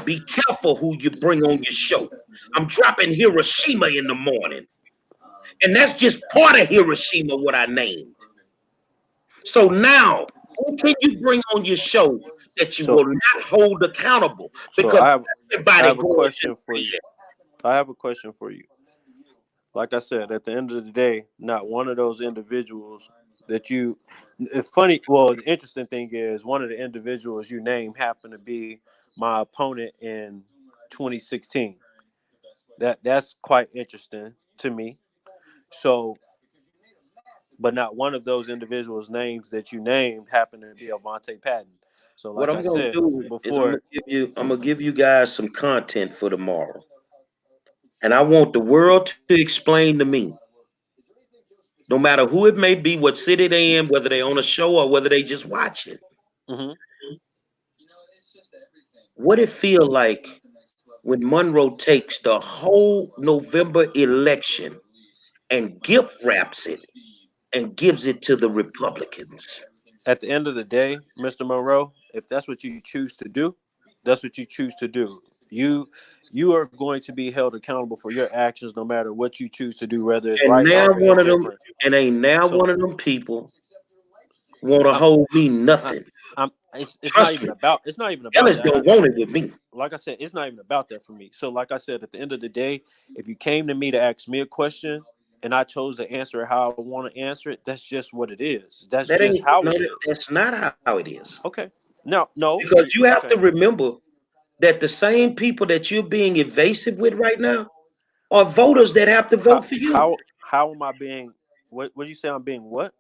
Be careful who you bring on your show. I'm dropping Hiroshima in the morning. And that's just part of Hiroshima, what I named. So now, who can you bring on your show that you So will not hold accountable? so Because I everybody have a going to question for you. I have a question for you. Like I said, at the end of the day, not one of those individuals that you. It's funny. Well, the interesting thing is one of the individuals you name happened to be my opponent in 2016. That's quite interesting to me. So, but not one of those individuals' names that you named happened to be Avante Patton. So, what like I I'm gonna said do is before, I'm gonna give you guys some content for tomorrow. And I want the world to explain to me, no matter who it may be, what city they in, whether they on a show or whether they just watch it, mhm, what it feel like when Monroe takes the whole November election and gift wraps it and gives it to the Republicans. at the end of the day, Mr. Monroe, if that's what you choose to do, That's what you choose to do. You are going to be held accountable for your actions, no matter what you choose to do, whether it's And right now or one of them, indifferent. and ain't now So one of them people want to I'm, hold me I, nothing. it's not Trust even me, about. It's not even about Ellis that. don't want it with me. Like I said, it's not even about that for me. So, like I said, at the end of the day, if you came to me to ask me a question and I chose to answer it how I want to answer it, that's just what it is. That's That just ain't how no. it is. That's not how it is. Okay. No. Because you have to Okay. remember that the same people that you're being evasive with right now are voters that have to vote for you. How am I being? What do you say? I'm being what?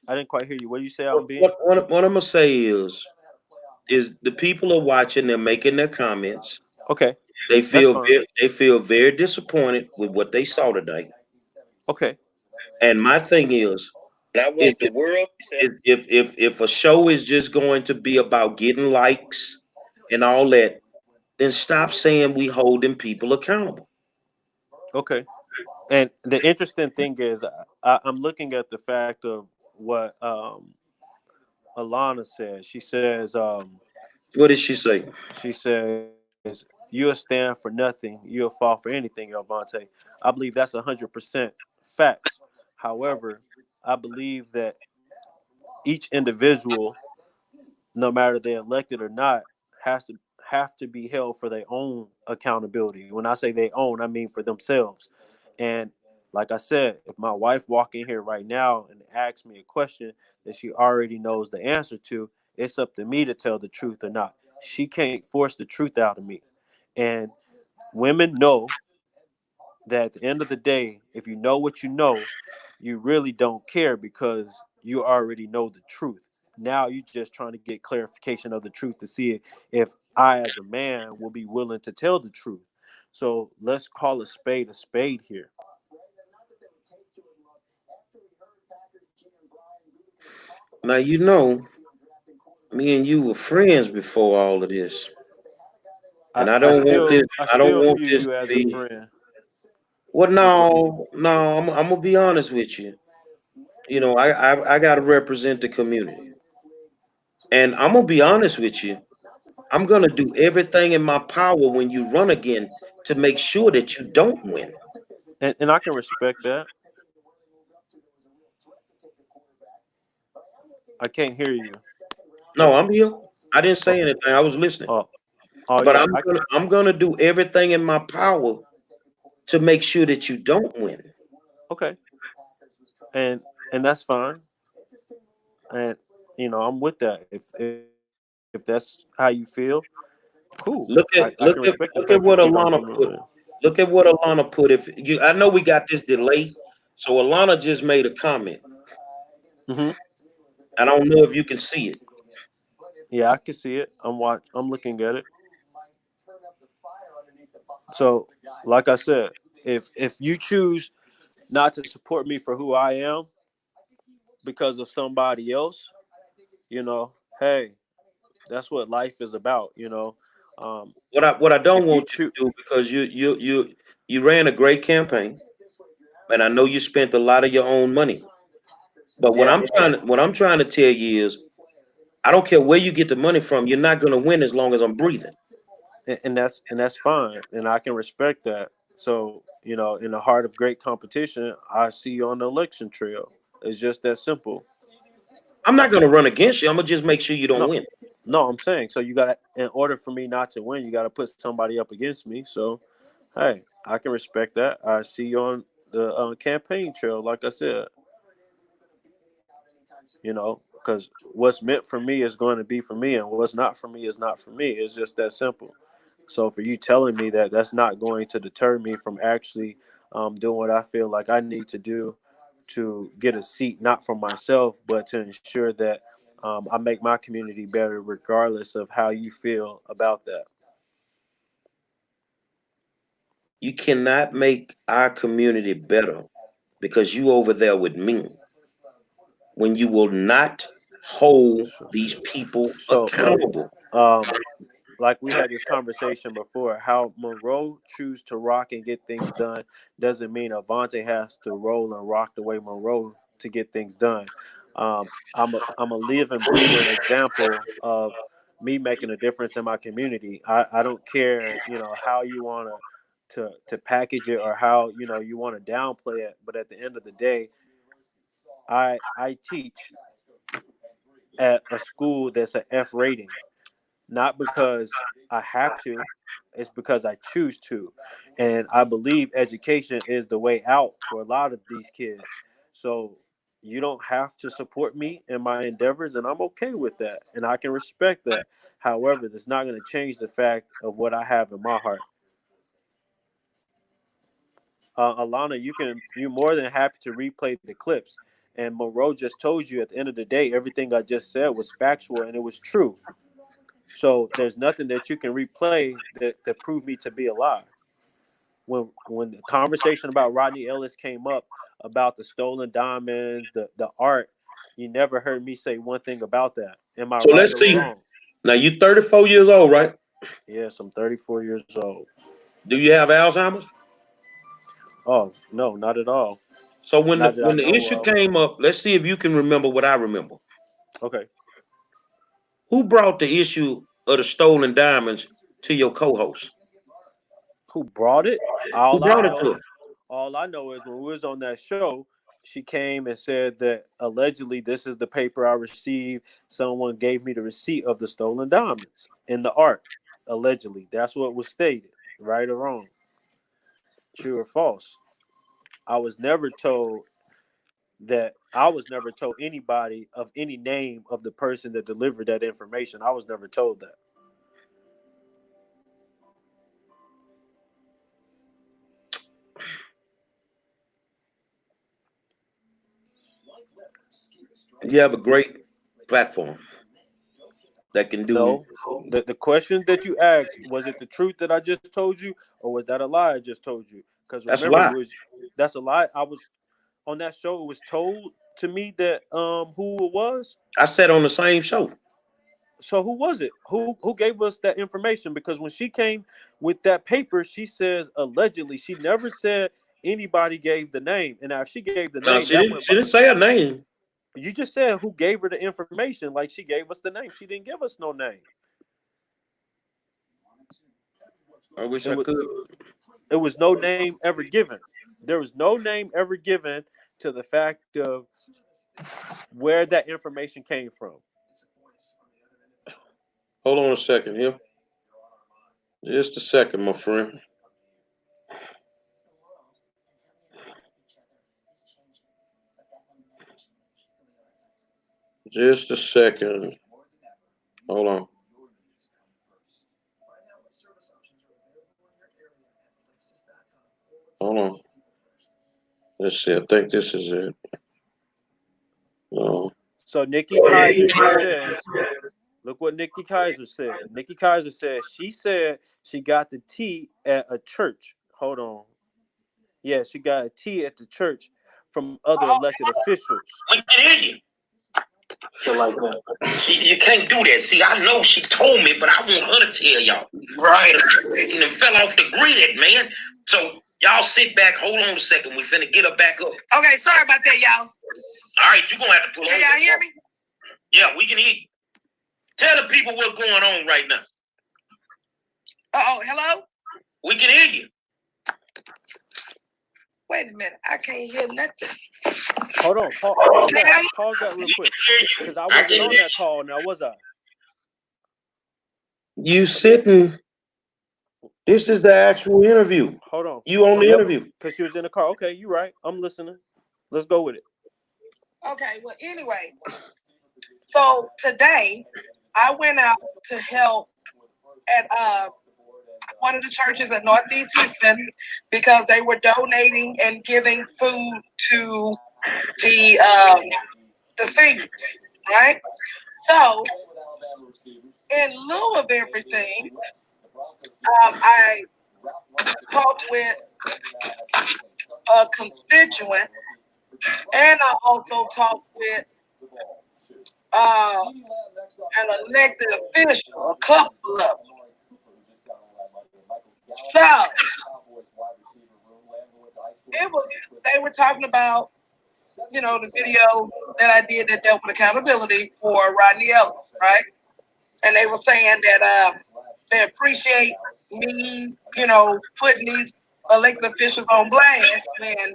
I didn't quite hear you. What do you say I'm being? What I'm gonna say is the people are watching. They're making their comments. Okay, They that's feel fine. they feel very disappointed with what they saw today. Okay. And my thing And I is want the world. You said if a show is just going to be about getting likes and all that, then stop saying we holding people accountable. okay. And the interesting thing is, I'm looking at the fact of what Alana says. What did she say? She says, "You'll stand for nothing. You'll fall for anything, Elvante." I believe that's 100% facts. However, I believe that each individual, no matter they're elected or not, has to have to be held for their own accountability. When I say they own, I mean for themselves. And like I said, if my wife walk in here right now and asks me a question that she already knows the answer to, it's up to me to tell the truth or not. She can't force the truth out of me. And women know that at the end of the day, if you know what you really don't care because you already know the truth. Now you're just trying to get clarification of the truth to see if I, as a man, will be willing to tell the truth. So let's call a spade here. Now you know me and you were friends before all of this. And I don't want this I I don't still want view this you to as a be friend. well Because, no, I'm gonna be honest with you. You know, I gotta represent the community. And I'm gonna be honest with you. I'm gonna do everything in my power when you run again to make sure that you don't win. and I can respect that. I can't hear you. No, I'm here. I didn't Oh, say anything. I was listening. oh, oh But yeah. I'm gonna do everything in my power to make sure that you don't win. Okay, and that's fine. And I'm with that. If that's how you feel, cool. I can respect the fact Look at that you what don't agree Alana with put. it. Look at what Alana put. If you, I know we got this delay, so Alana just made a comment. Hmm. I don't know if you can see it. Yeah, I can see it. I'm looking at it. So, like I said, if you choose not to support me for who I am because of somebody else, hey, that's what life is about. Um, What I don't if you want you choose, to do because you ran a great campaign, and I know you spent a lot of your own money. But yeah, what I'm trying to tell you is I don't care where you get the money from. You're not gonna win as long as I'm breathing. and that's fine, and I can respect that. So, in the heart of great competition, I see you on the election trail. It's just that simple. I'm not gonna run against you. I'm gonna just make sure you don't No, win. no, I'm saying so. You got to, in order for me not to win, you got to put somebody up against me. So, hey, I can respect that. I see you on the campaign trail, like I said. Because what's meant for me is going to be for me, and what's not for me is not for me. It's just that simple. So for you telling me that that's not going to deter me from actually doing what I feel like I need to do to get a seat, not for myself, but to ensure that I make my community better, regardless of how you feel about that. You cannot make our community better because you over there with me when you will not hold So, these people so accountable. um, like we had this conversation before, how Monroe choose to rock and get things done doesn't mean Avante has to roll and rock the way Monroe to get things done. I'm a live and breathing example of me making a difference in my community. I don't care, how you want to package it or how you want to downplay it, but at the end of the day, I teach at a school that's an F rating, not because I have to, it's because I choose to. And I believe education is the way out for a lot of these kids. So you don't have to support me in my endeavors, and I'm okay with that. And I can respect that. However, that's not going to change the fact of what I have in my heart. Alana, you're more than happy to replay the clips. And Monroe just told you at the end of the day, everything I just said was factual and it was true. So there's nothing that you can replay that proved me to be a lie. When the conversation about Rodney Ellis came up about the stolen diamonds, the art, you never heard me say one thing about that. Am I So right let's or see. wrong? Now you 34 years old, right? Yes, I'm 34 years old. Do you have Alzheimer's? Oh no, not at all. So when the Not that I know issue of. came up, let's see if you can remember what I remember. Okay. Who brought the issue of the stolen diamonds to your co-host? Who brought it? Who All I brought it to know, him? all I know is when we was on that show, she came and said that allegedly this is the paper I received. Someone gave me the receipt of the stolen diamonds in the art. Allegedly, that's what was stated. Right or wrong? True or false? I was never told that. I was never told anybody of any name of the person that delivered that information. I was never told that. You have a great platform that can do. No. The question that you asked, was it the truth that I just told you, or was that a lie I just told you? Because That's a remember, lie. we was that's a lie. I was on that show. It was told to me that who it was. I said on the same show. So who was it? Who gave us that information? Because when she came with that paper, she says allegedly. She never said anybody gave the name. And now if she gave the No, name, that went she by. didn't say her name. You just said who gave her the information. Like she gave us the name. She didn't give us no name. I wish It I was could. it was no name ever given. There was no name ever given to the fact of where that information came from. Hold on a second here. Just a second, my friend. Just a second. Hold on. Hold on. Let's see. I think this is it. No. So Nikki Kaiser just says, look what Nikki Kaiser said. Nikki Kaiser says she said she got the tea at a church. Hold on. Yeah, she got a tea at the church from other elected officials. We can hear you. Feel like that. You can't do that. See, I know she told me, but I want her to tell y'all. Right. And it fell off the grid, man. So y'all sit back. Hold on a second. We finna get her back up. Okay, sorry about that, y'all. All right, you're gonna have to pull Can over. y'all hear me? Yeah, we can hear you. Tell the people what's going on right now. Hello? We can hear you. Wait a minute, I can't hear nothing. Hold on. Pause that real quick. Because I wasn't on that call now, was I? You sitting. This is the actual interview. Hold on. You on the interview. Because she was in the car. Okay, you're right. I'm listening. Let's go with it. Okay, well, anyway. So today, I went out to help at one of the churches in Northeast Houston because they were donating and giving food to the seniors, right? So, in lieu of everything, I talked with a constituent, and I also talked with an elected official, a couple of them. So they were talking about, the video that I did that dealt with accountability for Rodney Ellis, right? And they were saying that they appreciate me, putting these elected officials on blast when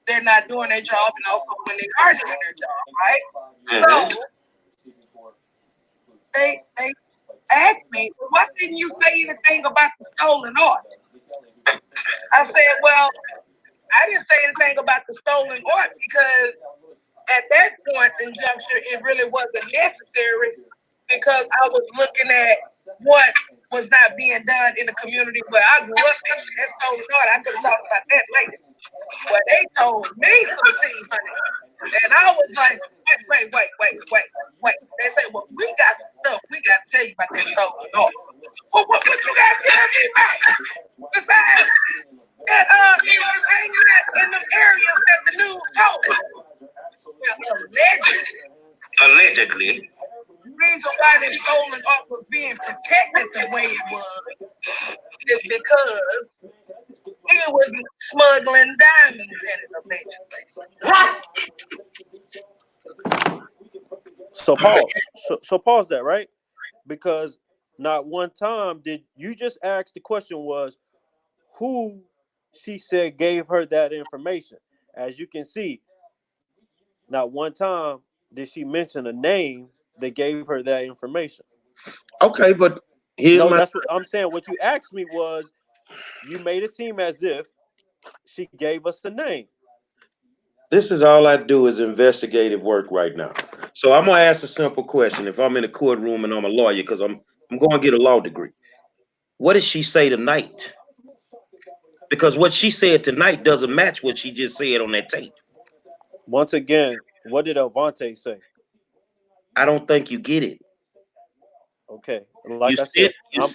they're not doing their job and also when they are doing their job, right? So they asked me, well, why didn't you say anything about the stolen art? I said, well, I didn't say anything about the stolen art because at that point in juncture, it really wasn't necessary because I was looking at what was not being done in the community where I grew up in. That stolen art, I could have talked about that later. But they told me some tea, honey. And I was like, wait. They say, well, we got some stuff we got to tell you about that stolen art. Well, what you got to tell me about? Besides that he was hanging out in the areas that the news told. Well, allegedly. The reason why this stolen art was being protected the way it was is because he was smuggling diamonds in it allegedly. So pause. So pause that, right? Because not one time did you just ask the question was who she said gave her that information. As you can see, not one time did she mention a name that gave her that information. Okay, but that's what I'm saying. What you asked me was you made it seem as if she gave us the name. This is all I do is investigative work right now. So I'm gonna ask a simple question. If I'm in a courtroom and I'm a lawyer, because I'm going to get a law degree. What did she say tonight? Because what she said tonight doesn't match what she just said on that tape. Once again, what did Avante say? I don't think you get it. Okay, like I said, I'm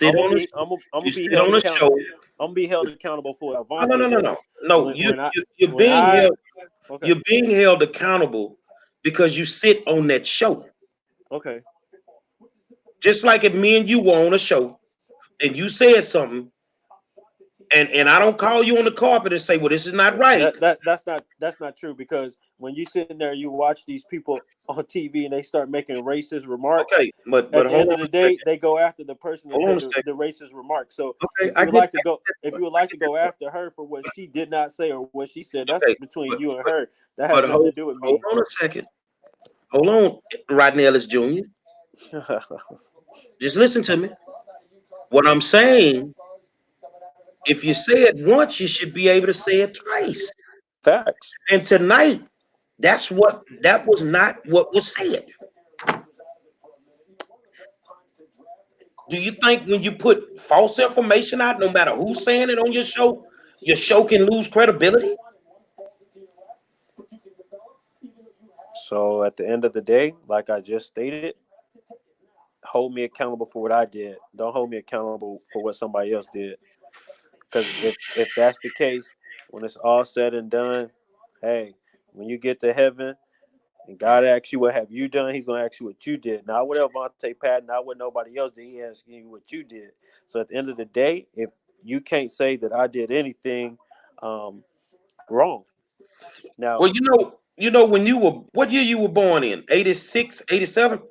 gonna be held accountable for Avante. No. You're being held. Okay. You're being held accountable because you sit on that show. Okay. Just like if me and you were on a show and you said something, and I don't call you on the carpet and say, "Well, this is not right." That's not true because when you sit in there, you watch these people on TV and they start making racist remarks. Okay, but at the end of the day, they go after the person that said the racist remark. So if you would like to go after her for what she did not say or what she said, that's between you and her. That has nothing to do with me. Hold on a second. Hold on, Rodney Ellis Jr. Just listen to me. What I'm saying. If you say it once, you should be able to say it twice. Facts. And tonight, that was not what was said. Do you think when you put false information out, no matter who's saying it on your show can lose credibility? So at the end of the day, like I just stated, hold me accountable for what I did. Don't hold me accountable for what somebody else did. Because if that's the case, when it's all said and done, hey, when you get to heaven and God asks you what have you done, he's going to ask you what you did. Not what Avante Pat, not what nobody else did. He asking you what you did. So at the end of the day, if you can't say that I did anything wrong. Now, well, you know when you were, what year you were born in? 86, 87?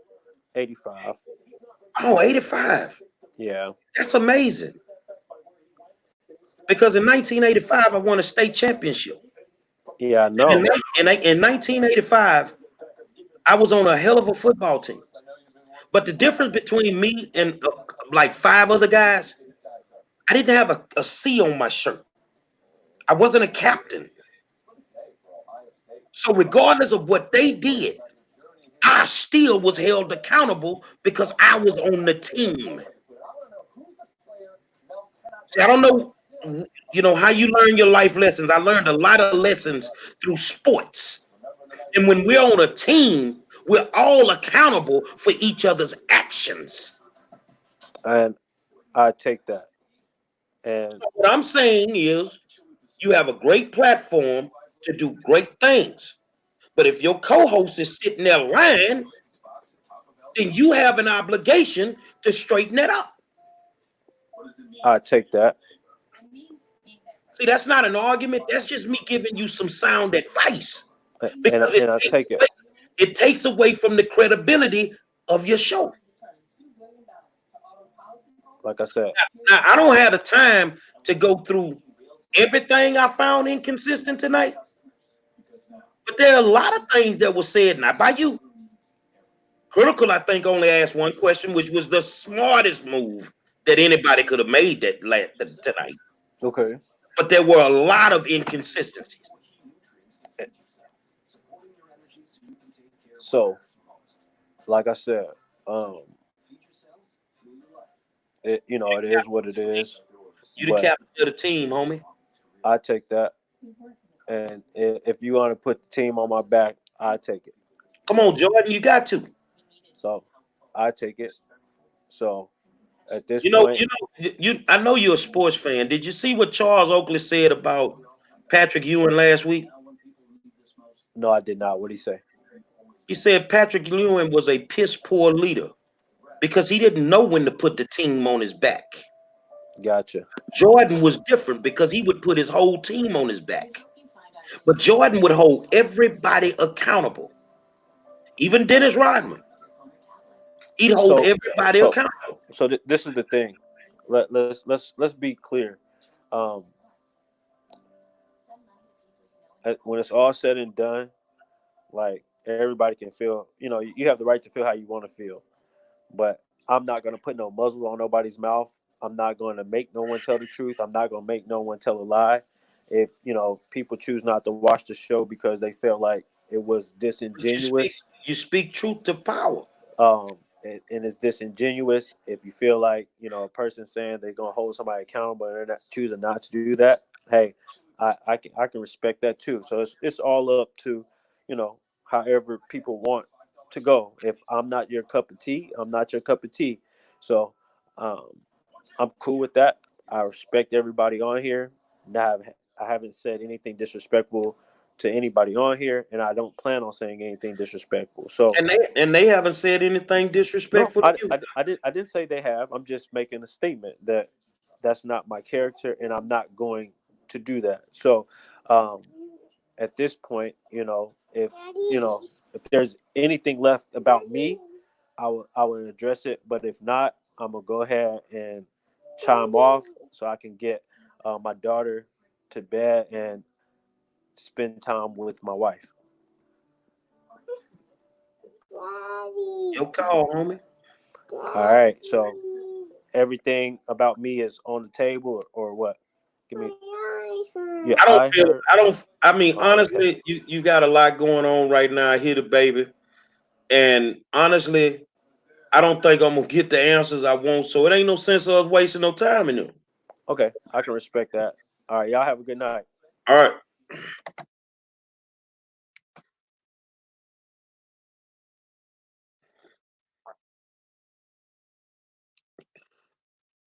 85. Oh, 85. Yeah. That's amazing. Because in 1985, I won a state championship. Yeah, I know. In 1985, I was on a hell of a football team. But the difference between me and like 5 other guys, I didn't have a C on my shirt. I wasn't a captain. So regardless of what they did, I still was held accountable because I was on the team. See, I don't know, how you learn your life lessons. I learned a lot of lessons through sports. And when we're on a team, we're all accountable for each other's actions. And I take that. And so what I'm saying is you have a great platform to do great things. But if your co-host is sitting there lying, then you have an obligation to straighten that up. I take that. See, that's not an argument. That's just me giving you some sound advice. And I take it. It takes away from the credibility of your show. Like I said, Now, I don't have the time to go through everything I found inconsistent tonight, but there are a lot of things that were said, not by you. Critical, I think, only asked one question, which was the smartest move that anybody could have made tonight. okay. But there were a lot of inconsistencies. So, like I said, it is what it is. You the But captain of the team, homie. I take that, and if you want to put the team on my back, I take it. Come on, Jordan, you got to. So, I take it. So, at this You know, point, I know you're a sports fan. Did you see what Charles Oakley said about Patrick Ewing last week? no, I did not. What did he say? He said Patrick Ewing was a piss poor leader because he didn't know when to put the team on his back. Gotcha. Jordan was different because he would put his whole team on his back. But Jordan would hold everybody accountable. Even Dennis Rodman. He'd hold everybody accountable. So this is the thing. Let's be clear. When it's all said and done, like everybody can feel, you have the right to feel how you want to feel. But I'm not going to put no muzzle on nobody's mouth. I'm not going to make no one tell the truth. I'm not going to make no one tell a lie. If, people choose not to watch the show because they felt like it was disingenuous. You speak truth to power. And it's disingenuous. If you feel like, a person saying they're going to hold somebody accountable and they're not choosing not to do that, hey, I can respect that too. So it's all up to, however people want to go. If I'm not your cup of tea, I'm not your cup of tea. So I'm cool with that. I respect everybody on here. I haven't said anything disrespectful to anybody on here, and I don't plan on saying anything disrespectful. So and they haven't said anything disrespectful to you. I didn't say they have. I'm just making a statement that that's not my character, and I'm not going to do that. So at this point, if there's anything left about me, I will address it. But if not, I'm gonna go ahead and chime off so I can get my daughter to bed and spend time with my wife. Your call, homie. All right. So everything about me is on the table, or what? Give me. Yeah, honestly, okay. You got a lot going on right now. I hear the baby. And honestly, I don't think I'm gonna get the answers I want. So it ain't no sense of us wasting no time in them. Okay, I can respect that. All right, y'all have a good night. All right.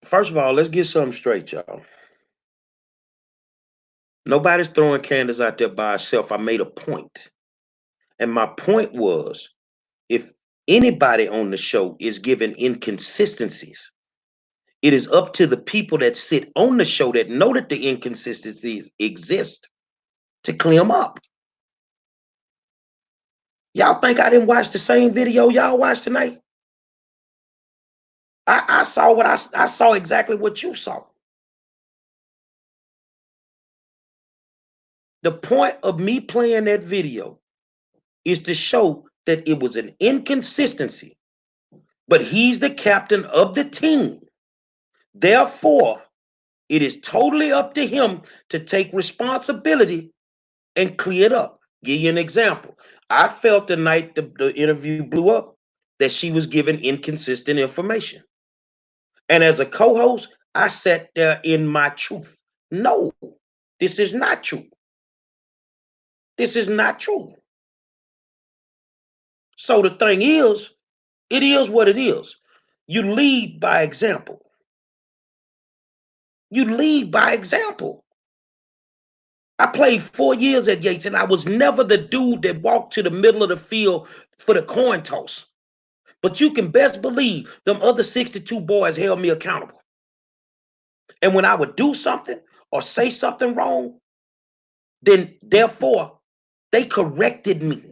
First of all, let's get something straight, y'all. Nobody's throwing Candace out there by herself. I made a point. And my point was, if anybody on the show is given inconsistencies, it is up to the people that sit on the show that know that the inconsistencies exist to clear them up. Y'all think I didn't watch the same video y'all watched tonight? I saw what I saw exactly what you saw. The point of me playing that video is to show that it was an inconsistency, but he's the captain of the team. Therefore, it is totally up to him to take responsibility and clear it up. Give you an example. I felt the night the interview blew up that she was given inconsistent information. And as a co-host, I sat there in my truth. No, this is not true. This is not true. So the thing is, it is what it is. You lead by example. You lead by example. I played 4 years at Yates, and I was never the dude that walked to the middle of the field for the coin toss. But you can best believe them other 62 boys held me accountable. And when I would do something or say something wrong, then therefore they corrected me.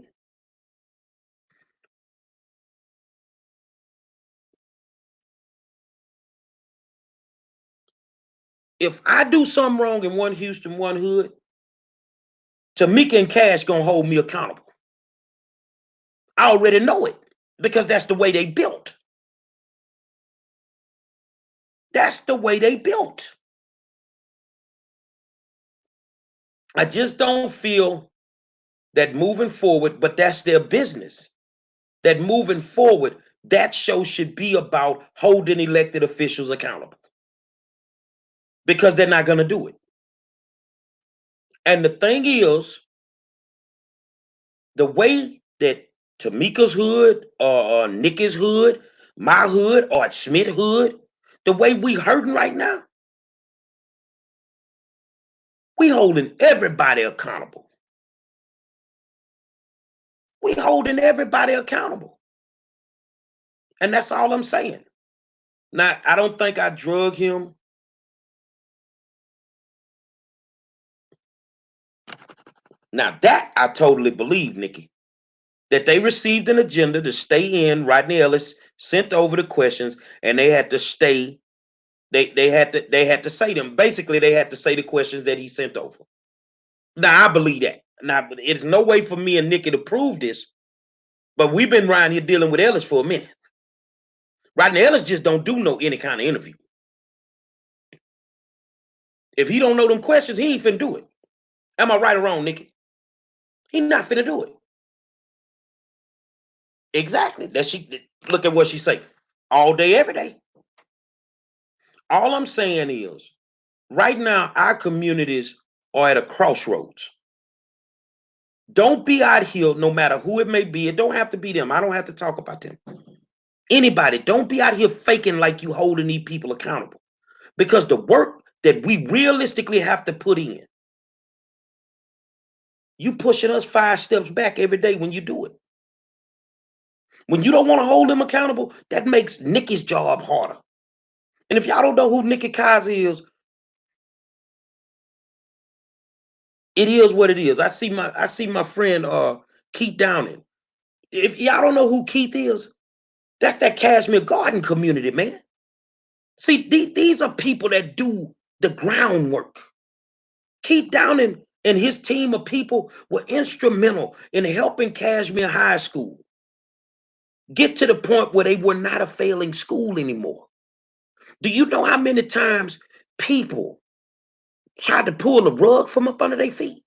if I do something wrong in one Houston, one hood, Tamika and Cash gonna hold me accountable. I already know it because that's the way they built. That's the way they built. I just don't feel that moving forward, but that's their business. That moving forward, that show should be about holding elected officials accountable because they're not going to do it. And the thing is, the way that Tamika's hood or Nikki's hood, my hood or Smith hood, the way we hurting right now, we holding everybody accountable. We holding everybody accountable. And that's all I'm saying. Now, I don't think I drug him. Now that I totally believe, Nikki, that they received an agenda to stay in. Rodney Ellis sent over the questions, and they had to stay. They had to say them. Basically, they had to say the questions that he sent over. Now I believe that. Now it's no way for me and Nikki to prove this, but we've been around here dealing with Ellis for a minute. Rodney Ellis just don't do any kind of interview. If he don't know them questions, he ain't finna do it. Am I right or wrong, Nikki? He not finna do it. Exactly. Look at what she say. All day, every day. All I'm saying is, right now, our communities are at a crossroads. Don't be out here, no matter who it may be. It don't have to be them. I don't have to talk about them. Anybody, don't be out here faking like you holding these people accountable. Because the work that we realistically have to put in, you pushing us 5 steps back every day when you do it. When you don't want to hold them accountable, that makes Nikki's job harder. And if y'all don't know who Nikki Kaiser is, it is what it is. I see my friend Keith Downing. If y'all don't know who Keith is, that's that Cashmere Garden community, man. See, these are people that do the groundwork. Keith Downing and his team of people were instrumental in helping Cashmere High School get to the point where they were not a failing school anymore. Do you know how many times people tried to pull the rug from up under their feet?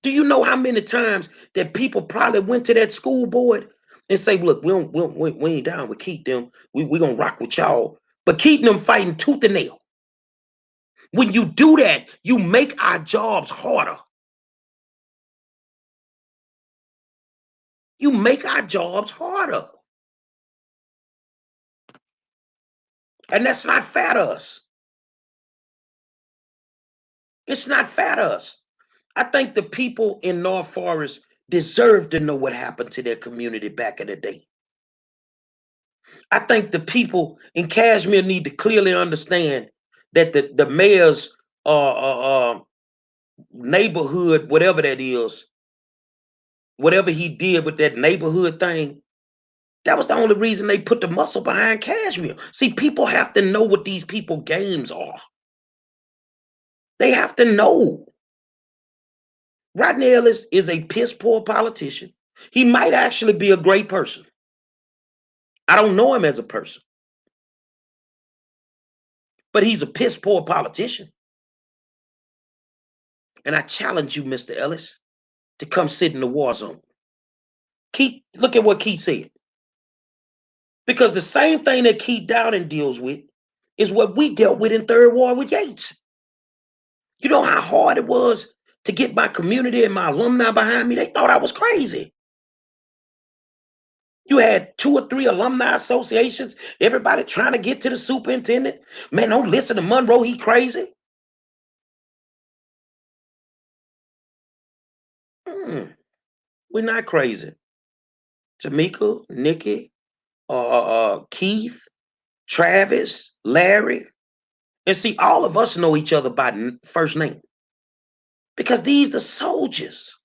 Do you know how many times that people probably went to that school board and say, look, we ain't down with Keith them. We gonna rock with y'all. But keep them fighting tooth and nail. When you do that, you make our jobs harder. You make our jobs harder. And that's not fair to us. It's not fair to us. I think the people in North Forest deserve to know what happened to their community back in the day. I think the people in Cashmere need to clearly understand that the mayor's neighborhood, whatever that is, whatever he did with that neighborhood thing, that was the only reason they put the muscle behind Cashmere. See, people have to know what these people games are. They have to know. Rodney Ellis is a piss poor politician. He might actually be a great person. I don't know him as a person. But he's a piss poor politician. And I challenge you, Mr. Ellis, to come sit in the war zone. Keith, look at what Keith said. Because the same thing that Keith Downing deals with is what we dealt with in Third Ward with Yates. You know how hard it was to get my community and my alumni behind me? They thought I was crazy. You had 2 or 3 alumni associations, everybody trying to get to the superintendent. Man, don't listen to Monroe, he crazy. We're not crazy. Tamika, Nikki, Keith, Travis, Larry. And see, all of us know each other by first name. Because these the soldiers.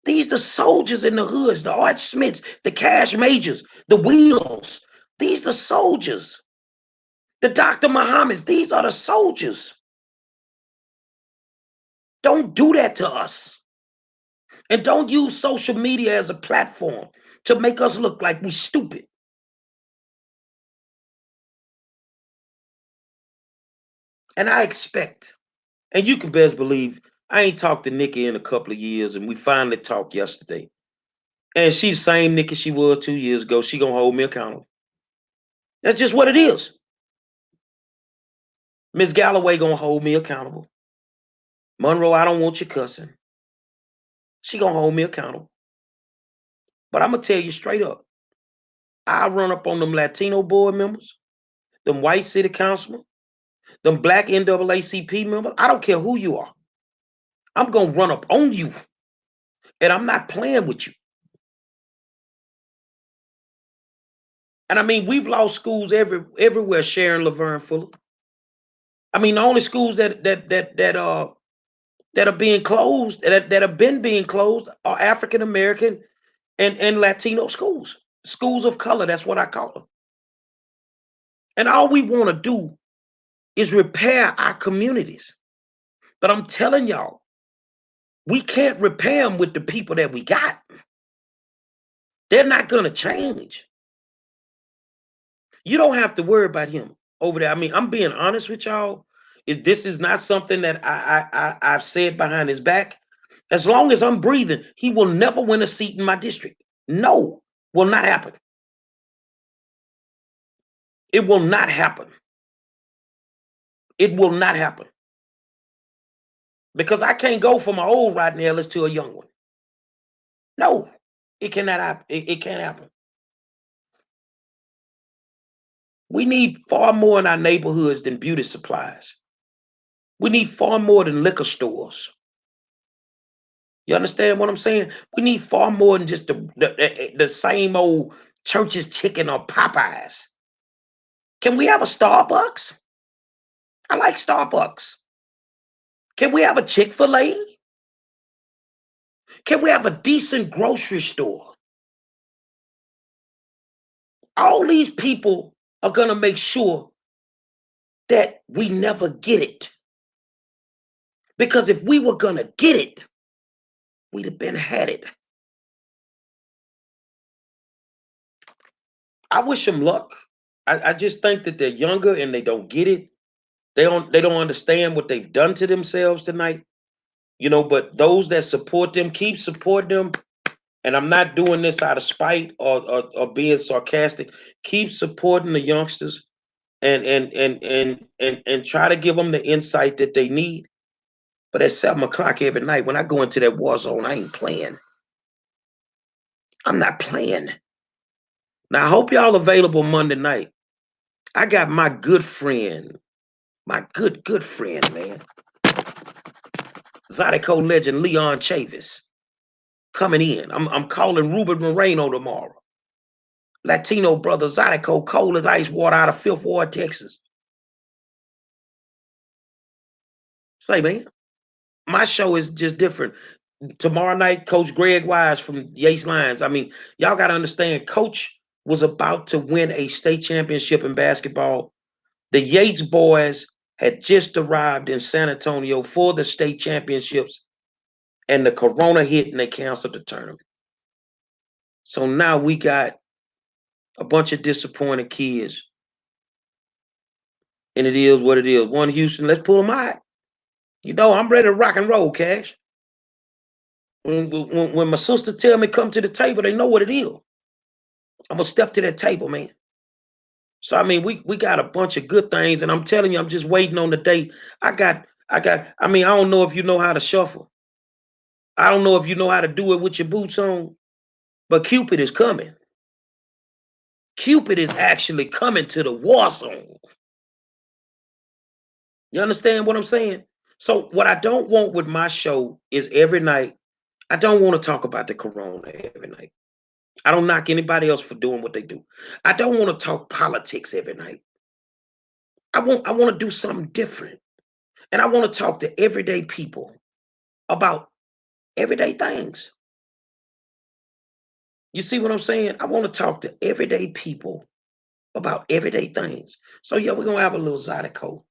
These the soldiers in the hoods, the Art Smiths, the Cash Majors, the Wheels. These the soldiers. The Dr. Muhammad's, these are the soldiers. Don't do that to us. And don't use social media as a platform to make us look like we stupid. And I expect, and you can best believe, I ain't talked to Nikki in a couple of years, and we finally talked yesterday. And she's the same Nikki she was 2 years ago. She gonna hold me accountable. That's just what it is. Miss Galloway gonna hold me accountable. Monroe, I don't want you cussing. She gonna hold me accountable. But I'm gonna tell you straight up, I run up on them Latino board members, them white city councilmen, them black NAACP members. I don't care who you are. I'm gonna run up on you, and I'm not playing with you. And I mean, we've lost schools everywhere. Sharon Laverne Fuller. I mean, the only schools that are being closed, that have been being closed, are African American and Latino schools, schools of color. That's what I call them. And all we want to do is repair our communities. But I'm telling y'all, we can't repair them with the people that we got. They're not going to change. You don't have to worry about him over there. I mean, I'm being honest with y'all. This is not something that I've said behind his back. As long as I'm breathing, he will never win a seat in my district. No, will not happen. It will not happen. It will not happen. Because I can't go from an old Rodney Ellis to a young one. No, it cannot happen. It can't happen. We need far more in our neighborhoods than beauty supplies. We need far more than liquor stores. You understand what I'm saying? We need far more than just the same old Church's Chicken or Popeyes. Can we have a Starbucks? I like Starbucks. Can we have a Chick-fil-A? Can we have a decent grocery store? All these people are going to make sure that we never get it. Because if we were going to get it, we'd have been had it. I wish them luck. I just think that they're younger and they don't get it. They don't understand what they've done to themselves tonight. You know, but those that support them, keep supporting them. And I'm not doing this out of spite or being sarcastic. Keep supporting the youngsters and try to give them the insight that they need. But at 7:00 every night, when I go into that war zone, I ain't playing. I'm not playing. Now I hope y'all available Monday night. I got my good friend, my good friend, man, Zydeco legend Leon Chavis coming in. I'm calling Ruben Moreno tomorrow. Latino brother Zydeco, cold as ice water out of Fifth Ward, Texas. Say, man, my show is just different. Tomorrow night, Coach Greg Wise from Yates Lions. I mean, y'all got to understand, Coach was about to win a state championship in basketball. The Yates boys had just arrived in San Antonio for the state championships, and the corona hit and they canceled the tournament. So now we got a bunch of disappointed kids. And it is what it is. One Houston, let's pull them out. You know, I'm ready to rock and roll, Cash. When my sister tell me come to the table, they know what it is. I'm gonna step to that table, man. So I mean, we got a bunch of good things, and I'm telling you, I'm just waiting on the day. I mean, I don't know if you know how to shuffle. I don't know if you know how to do it with your boots on, but Cupid is coming. Cupid is actually coming to the war zone. You understand what I'm saying? So what I don't want with my show is every night, I don't want to talk about the corona every night. I don't knock anybody else for doing what they do. I don't want to talk politics every night. I want to do something different. And I want to talk to everyday people about everyday things. You see what I'm saying? I want to talk to everyday people about everyday things. So yeah, we're gonna have a little Zydeco.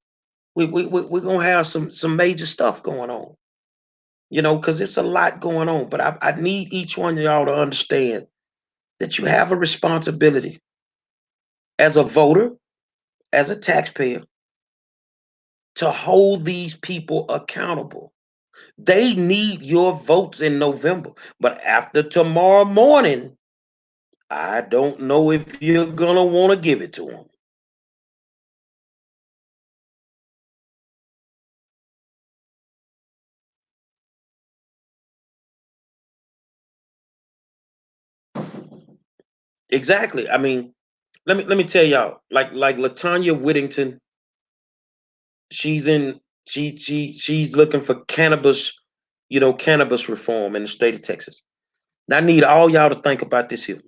We're gonna have some major stuff going on, you know, because it's a lot going on. But I need each one of y'all to understand that you have a responsibility as a voter, as a taxpayer, to hold these people accountable. They need your votes in November. But after tomorrow morning, I don't know if you're gonna want to give it to them. Exactly. I mean, let me tell y'all, like Latanya Whittington, she's in she's looking for cannabis, you know, cannabis reform in the state of Texas. Now, I need all y'all to think about this here.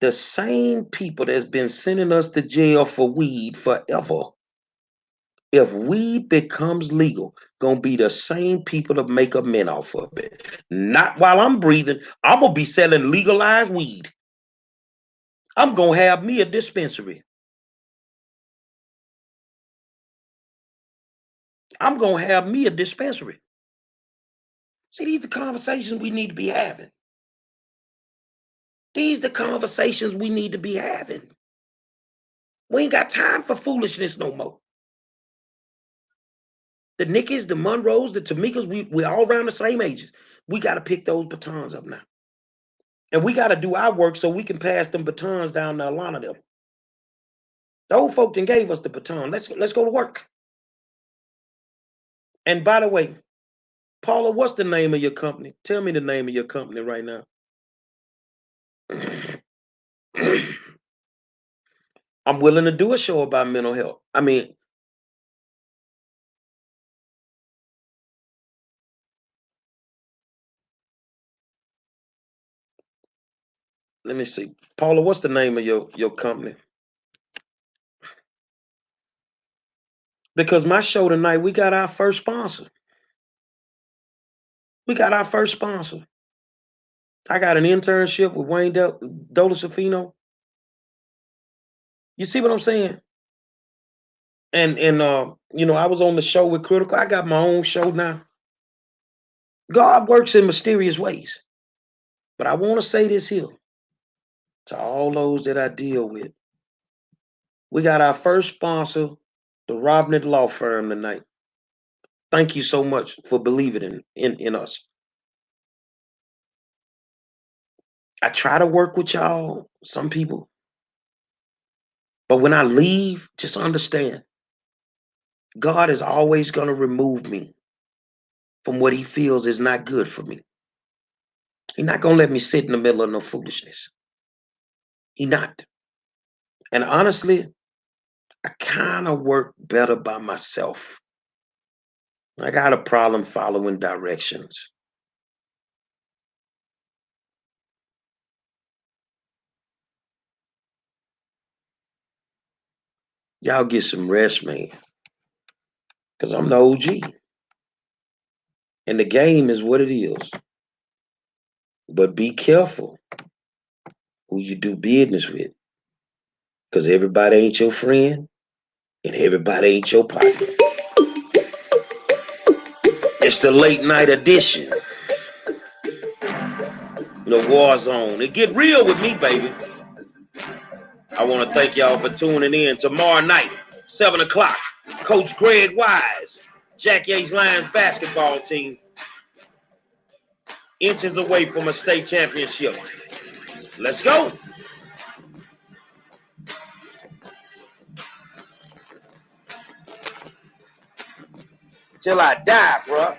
The same people that's been sending us to jail for weed forever, if weed becomes legal, gonna be the same people that make a mint off of it. Not while I'm breathing. I'm gonna be selling legalized weed. I'm gonna have me a dispensary. I'm gonna have me a dispensary. See, these are the conversations we need to be having. These are the conversations we need to be having. We ain't got time for foolishness no more. The Nickies, the Monroes, the Tamikas, we all around the same ages. We got to pick those batons up now. And we got to do our work so we can pass them batons down to a lot of them. The old folk then gave us the baton. Let's go to work. And by the way, Paula, what's the name of your company? Tell me the name of your company right now. I'm willing to do a show about mental health. I mean, let me see. Paula, what's the name of your company? Because my show tonight, we got our first sponsor. We got our first sponsor. I got an internship with Wayne Dolacifino. You see what I'm saying? And you know, I was on the show with Critical. I got my own show now. God works in mysterious ways. But I want to say this here to all those that I deal with. We got our first sponsor, the Robnett Law Firm, tonight. Thank you so much for believing in us. I try to work with y'all, some people. But when I leave, just understand, God is always going to remove me from what he feels is not good for me. He's not going to let me sit in the middle of no foolishness. He not. And honestly, I kind of work better by myself. I got a problem following directions. Y'all get some rest, man. Because I'm the OG. And the game is what it is. But be careful who you do business with. Because everybody ain't your friend. And everybody ain't your partner. It's the late night edition. The War Zone. It get real with me, baby. I want to thank y'all for tuning in. Tomorrow night, 7 o'clock, Coach Greg Wise, Jack Yates Lions basketball team, inches away from a state championship. Let's go. Till I die, bruh.